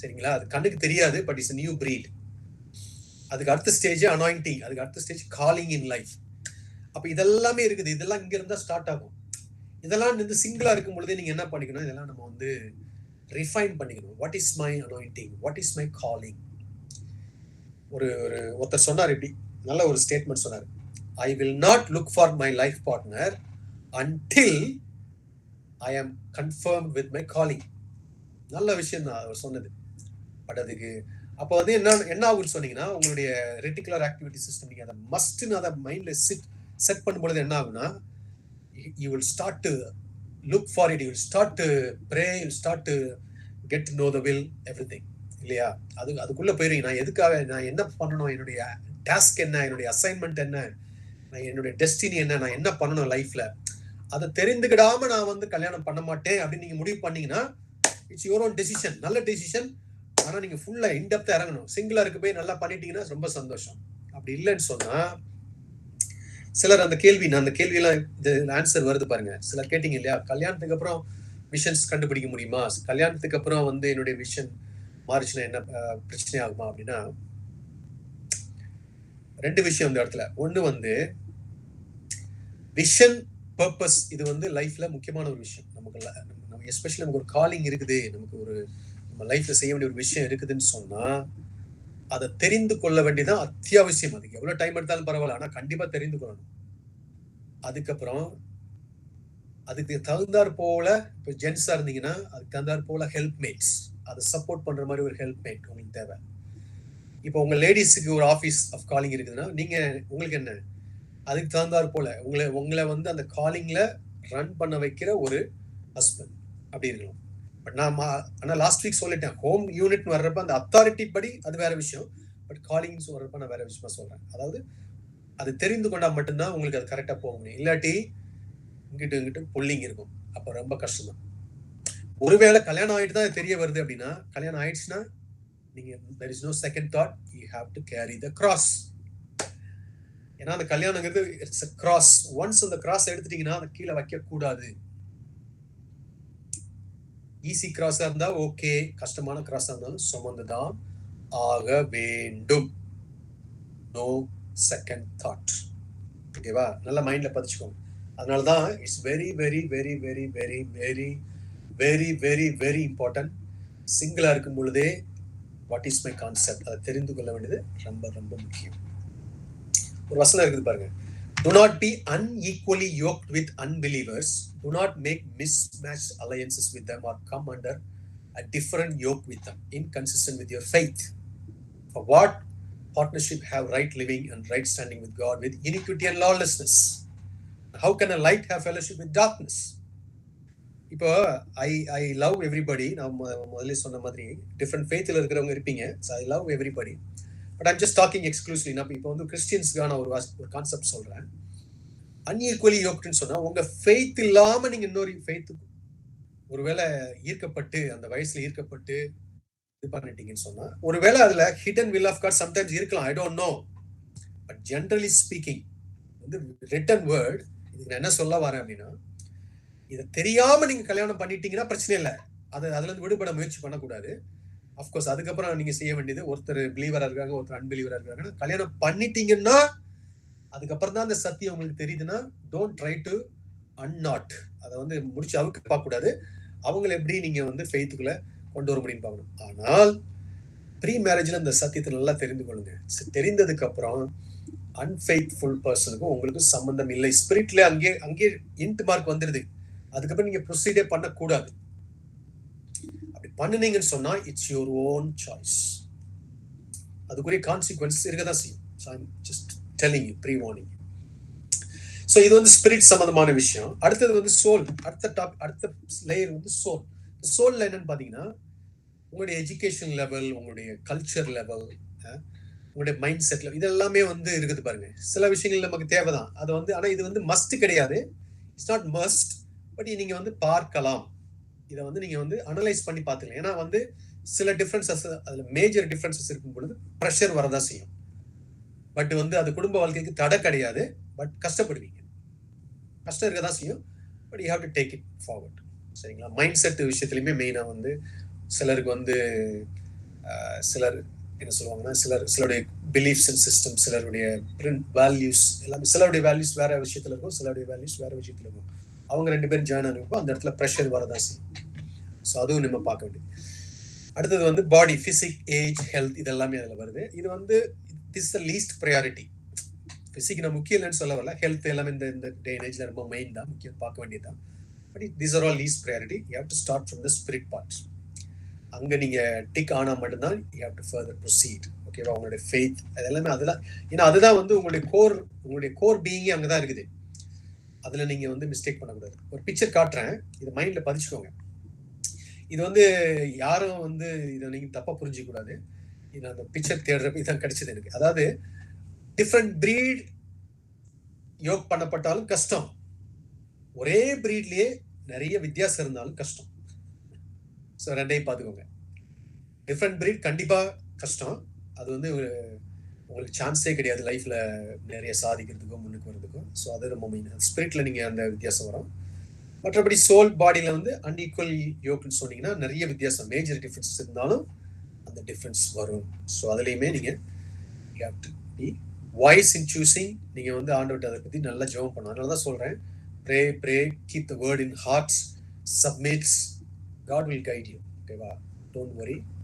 சரிங்களா? அது கண்ணுக்கு தெரியாது, but it's a new breed. அதுக்கு அடுத்த ஸ்டேஜ் அனாயிண்டிங், அதுக்கு அடுத்த ஸ்டேஜ் காலிங் இன் லைஃப். அப்ப இதெல்லாமே இருக்குது. இதெல்லாம் இங்க இருந்தா ஸ்டார்ட் ஆகும். இதெல்லாம் வந்து சிங்கிளா இருக்கும் பொழுதே நீங்க என்ன பண்ணிக்கணும், இதெல்லாம் நம்ம வந்து ரிஃபைன் பண்ணிக்கணும். What is my anointing, what is my calling. ஒருத்தர் சொன்னார், இப்படி நல்ல ஒரு ஸ்டேட்மெண்ட் சொன்னார். I will not look for my life partner until I ஆம் கன்ஃபர்ம் வித் மை காலிங். நல்ல விஷயம் தான் அவர் சொன்னது. பட் அதுக்கு அப்போ வந்து என்ன ஆகுன்னு சொன்னீங்கன்னா, உங்களுடைய ரெட்டிகுலர் ஆக்டிவிட்டி சிஸ்டம் நீங்க அதை மஸ்ட்னு அதை மைண்ட்ல செட் பண்ணும்பொழுது என்ன ஆகுனா, you will start to look for it, you will start to pray, you will start to get to know the will, everything. இல்லையா? அதுக்குள்ள போயிருங்க. நான் எதுக்காக, நான் என்ன பண்ணணும், என்னுடைய டாஸ்க் என்ன, என்னுடைய அசைன்மெண்ட் என்ன, நான் என்னுடைய டெஸ்டினி என்ன, நான் என்ன பண்ணணும் லைஃப்ல, அதை தெரிந்துக்கிடாம நான் வந்து கல்யாணம் பண்ண மாட்டேன் அப்படின்னு நீங்க முடிவு பண்ணீங்கன்னா, இட்ஸ் யுவர் ஓன் டெசிஷன். நல்ல டெசிஷன். ஆனா நீங்க ஃபுல்லா இன்டெப்தா இறங்கணும். சிங்கிளா இருக்கு போய் நல்லா பண்ணிட்டீங்கன்னா ரொம்ப சந்தோஷம். அப்படி இல்லைன்னு சொன்னா, சிலர் அந்த கேள்வியெல்லாம் இது ஆன்சர் வருது பாருங்க. சிலர் கேட்டீங்க இல்லையா, கல்யாணத்துக்கு அப்புறம் விஷன்ஸ் கண்டுபிடிக்க முடியுமா, கல்யாணத்துக்கு அப்புறம் வந்து என்னுடைய விஷன் மாறிச்சுன்னா என்ன பிரச்சனை ஆகுமா அப்படின்னா, ரெண்டு விஷயம் இந்த இடத்துல. ஒண்ணு வந்து விஷன், பர்பஸ். இது வந்து லைஃப்ல முக்கியமான ஒரு விஷயம். நம்ம எஸ்பெஷலி நமக்கு ஒரு காலிங் இருக்குது, நமக்கு ஒரு நம்ம லைஃப்ல செய்ய வேண்டிய ஒரு விஷயம் இருக்குதுன்னு சொன்னா, அதை தெரிந்து கொள்ள வேண்டியதான் அத்தியாவசியம். அதுக்கு எவ்வளவு டைம் எடுத்தாலும் பரவாயில்ல, ஆனா கண்டிப்பா தெரிந்து கொள்ளணும். அதுக்கப்புறம் அதுக்கு தகுந்தாற் போல, இப்போ ஜென்ஸா இருந்தீங்கன்னா அதுக்கு தகுந்தாற் போல ஹெல்ப்மேட்ஸ், அதை சப்போர்ட் பண்ற மாதிரி ஒரு ஹெல்ப்மேட் உங்களுக்கு தேவை. இப்போ உங்க லேடிஸுக்கு ஒரு ஆஃபீஸ் ஆஃப் காலிங் இருக்குதுன்னா, நீங்க உங்களுக்கு என்ன, அதுக்கு தகுந்தாற் போல உங்களை வந்து அந்த காலிங்ல ரன் பண்ண வைக்கிற ஒரு ஹஸ்பண்ட் அப்படி இருக்கணும். பட் ஆனா லாஸ்ட் வீக் சொல்லிட்டேன், ஹோம் யூனிட் வர்றப்ப அந்த அத்தாரிட்டி படி அது வேற விஷயம். பட் காலிங்ஸ் வர்றப்ப நான் வேற விஷயமா சொல்றேன். அதாவது அது தெரிந்து கொண்டா மட்டும்தான் உங்களுக்கு அது கரெக்டா போக முடியும். இல்லாட்டி இங்கிட்டு புல்லிங் இருக்கும். அப்ப ரொம்ப கஷ்டம் தான். ஒருவேளை கல்யாணம் ஆயிட்டு தான் தெரிய வருது அப்படின்னா, கல்யாணம் ஆயிடுச்சுன்னா நீங்க there is no second thought, you have to carry the cross. ஏன்னா அந்த கல்யாணங்கிறது இட்ஸ் a cross. ஒன்ஸ் அந்த கிராஸ் எடுத்துட்டீங்கன்னா அதை கீழே வைக்க கூடாது. ஈஸி கிராஸா இருந்தா ஓகே, கஷ்டமான கிராஸா இருந்தாலும் சுமந்துதான் ஆக வேண்டும். No second thought. ஓகேவா? நல்ல மைண்ட்ல பதிச்சுக்கோங்க. அதனாலதான் it's very very very very very very very very very important. சிங்கிளா இருக்கும் பொழுதே வாட் இஸ் மை கான்செப்ட் அதை தெரிந்து கொள்ள வேண்டியது ரொம்ப ரொம்ப முக்கியம். ஒரு வசனம் இருக்குது பாருங்க. Do not be unequally yoked with unbelievers. Do not make mismatched alliances with them or come under a different yoke with them, inconsistent with your faith. For what partnership have right living and right standing with God with iniquity and lawlessness? How can a light have fellowship with darkness? இப்போ I love everybody. நான் முதல்ல சொன்ன மாதிரி different ஃபெய்த்தில் இருக்கிறவங்க இருப்பீங்க. So I love everybody, but I'm just talking exclusively. நான் இப்போ வந்து கிறிஸ்டியன்ஸ்க்கான ஒரு கான்செப்ட் சொல்றேன். அன்ஈக்குவலி யோக்டுன்னு சொன்னா, உங்க ஃபெய்த் இல்லாம நீங்க இன்னொரு ஃபெய்த் ஒருவேளை ஈர்க்கப்பட்டு அந்த வயசுல ஈர்க்கப்பட்டு இது பண்ணிட்டீங்கன்னு சொன்னா, ஒருவேளை அதுல hidden will of God sometimes இருக்கலாம். I don't know. But generally speaking வந்து ரிட்டன் வேர்ட், இதுக்கு நான் என்ன சொல்ல வரேன் அப்படின்னா, இதை தெரியாம நீங்க கல்யாணம் பண்ணிட்டீங்கன்னா பிரச்சனை இல்லை. அதுல இருந்து விடுபட முயற்சி பண்ணக்கூடாது. அப்கோர்ஸ் அதுக்கப்புறம் நீங்க செய்ய வேண்டியது, ஒருத்தர் பிலீவரா இருக்காங்க, ஒருத்தர் அன்பிலீவரா இருக்காங்கன்னா, கல்யாணம் பண்ணிட்டீங்கன்னா அதுக்கப்புறம் தான் அந்த சத்தியம் உங்களுக்கு தெரியுதுன்னா, டோன்ட் ட்ரை டு அன்நாட். அதை வந்து முடிச்சு அவுக்க பார்க்க கூடாது. அவங்களை எப்படி நீங்க வந்து ஃபெய்த்துக்குள்ள கொண்டு வர முடியும்னு பார்க்கணும். ஆனால் ப்ரீ மேரேஜ்ல அந்த சத்தியத்தை நல்லா தெரிந்து கொள்ளுங்க. தெரிந்ததுக்கு அப்புறம் அன்ஃபெய்த்ஃபுல் பர்சனுக்கும் உங்களுக்கு சம்பந்தம் இல்லை. ஸ்பிரிட்ல அங்கே இன்ட் மார்க் வந்துருது. அதுக்கப்புறம் நீங்க ப்ரொசீடே பண்ணக்கூடாது. அப்படி பண்ணுனீங்கன்னு சொன்னா இட்ஸ் யுவர் ஓன் சாய்ஸ். அதுக்குரிய கான்சிக்வன்ஸ் இருக்கதான் செய்யும். So I'm just telling you, pre warning. ஸோ இது வந்து ஸ்பிரிட் சம்பந்தமான விஷயம். அடுத்தது வந்து சோல். அடுத்த லேயர் வந்து சோல். சோல்ல என்னன்னு பாத்தீங்கன்னா, உங்களுடைய எஜுகேஷன் லெவல், உங்களுடைய கல்ச்சர் லெவல், உங்களுடைய மைண்ட் செட் லெவல், இது எல்லாமே வந்து இருக்குது பாருங்க. சில விஷயங்கள் நமக்கு தேவைதான். அது வந்து ஆனா இது வந்து மஸ்ட் கிடையாது. It's not must. பட் நீங்க வந்து பார்க்கலாம். இதை வந்து நீங்க வந்து அனலைஸ் பண்ணி பார்த்துக்கலாம். ஏன்னா வந்து சில டிஃபரன்சஸ், அதுல மேஜர் டிஃபரன்சஸ் இருக்கும் பொழுது ப்ரெஷர் வரதான் செய்யும். பட் வந்து அது குடும்ப வாழ்க்கைக்கு தடை கிடையாது. பட் கஷ்டப்படுவீங்க, கஷ்டம் இருக்க தான் செய்யும். But you have to take it forward. சரிங்களா? மைண்ட் செட் விஷயத்துலையுமே மெயினாக வந்து சிலருக்கு வந்து சிலர் என்ன சொல்லுவாங்கன்னா, சிலருடைய பிலீஃப்ஸ் அண்ட் சிஸ்டம், சிலருடைய வேல்யூஸ் எல்லாமே, சிலருடைய வேல்யூஸ் வேற விஷயத்துல இருக்கும், சிலருடைய வேல்யூஸ் வேற விஷயத்துல இருக்கும். அவங்க 2 பேரும் ஜாயின் ஆனப்போ அந்த இடத்துல ப்ரெஷர் வரதான் செய்யும். ஸோ அதுவும் நம்ம பார்க்க வேண்டியது. அடுத்தது வந்து பாடி, பிசிக், ஏஜ், ஹெல்த், இதெல்லாமே அதில் வருது. இது வந்து is the least priority. Physique நான் முக்கியம் இல்லைன்னு சொல்ல வரல. ஹெல்த் எல்லாமே இந்த டே அண்ட் ஏஜ்ல ரொம்ப மெயின் தான், முக்கியம், பார்க்க வேண்டியது தான். But these are all least priority. You have to start from the spirit part. அங்கே நீங்கள் டிக் ஆனால் மட்டும்தான் you have to further proceed. ஓகேவா? உங்களுடைய ஃபெய்த் அதெல்லாமே அதெல்லாம், ஏன்னா அதுதான் வந்து உங்களுடைய கோர் பீயிங்கே அங்கே தான் இருக்குது. அதில் நீங்கள் வந்து மிஸ்டேக் பண்ணக்கூடாது. ஒரு பிக்சர் காட்டுறேன், இதை மைண்டில் பதிச்சுக்கோங்க. இது வந்து யாரும் வந்து இதை நீங்கள் தப்பாக புரிஞ்சிக்க கூடாது. இது அந்த பிக்சர் தேடுறப்ப இதான் கிடைச்சது எனக்கு. அதாவது டிஃப்ரெண்ட் பிரீட் யோக் பண்ணப்பட்டாலும் கஷ்டம், ஒரே பிரீட்லயே நிறைய வித்தியாசம் இருந்தாலும் கஷ்டம். ஸோ ரெண்டையும் பார்த்துக்கோங்க. டிஃப்ரெண்ட் பிரீட் கண்டிப்பாக கஷ்டம். அது வந்து உங்களுக்கு சான்ஸே கிடையாது லைஃப்பில் நிறைய சாதிக்கிறதுக்கும் முன்னுக்கு வர்றதுக்கும். ஸோ அது ரொம்ப மெயின். ஸ்பிரிட்டில் நீங்கள் அந்த வித்தியாசம் வரும். மற்றபடி சோல் பாடியில் வந்து அன்ஈக்குவல் யோக்குன்னு சொன்னீங்கன்னா நிறைய வித்தியாசம், மேஜர் டிஃப்ரென்சஸ் இருந்தாலும் அந்த டிஃப்ரென்ஸ் வரும். ஸோ அதுலேயுமே நீங்கள் you have to be wise in choosing. நீங்கள் வந்து ஆண்டவர்கிட்ட அதை பற்றி நல்லா ஜெபம் பண்ணணும். அதனால தான் சொல்கிறேன், pray, keep the word in hearts, submits, God will guide you. ஓகேவா? Don't worry.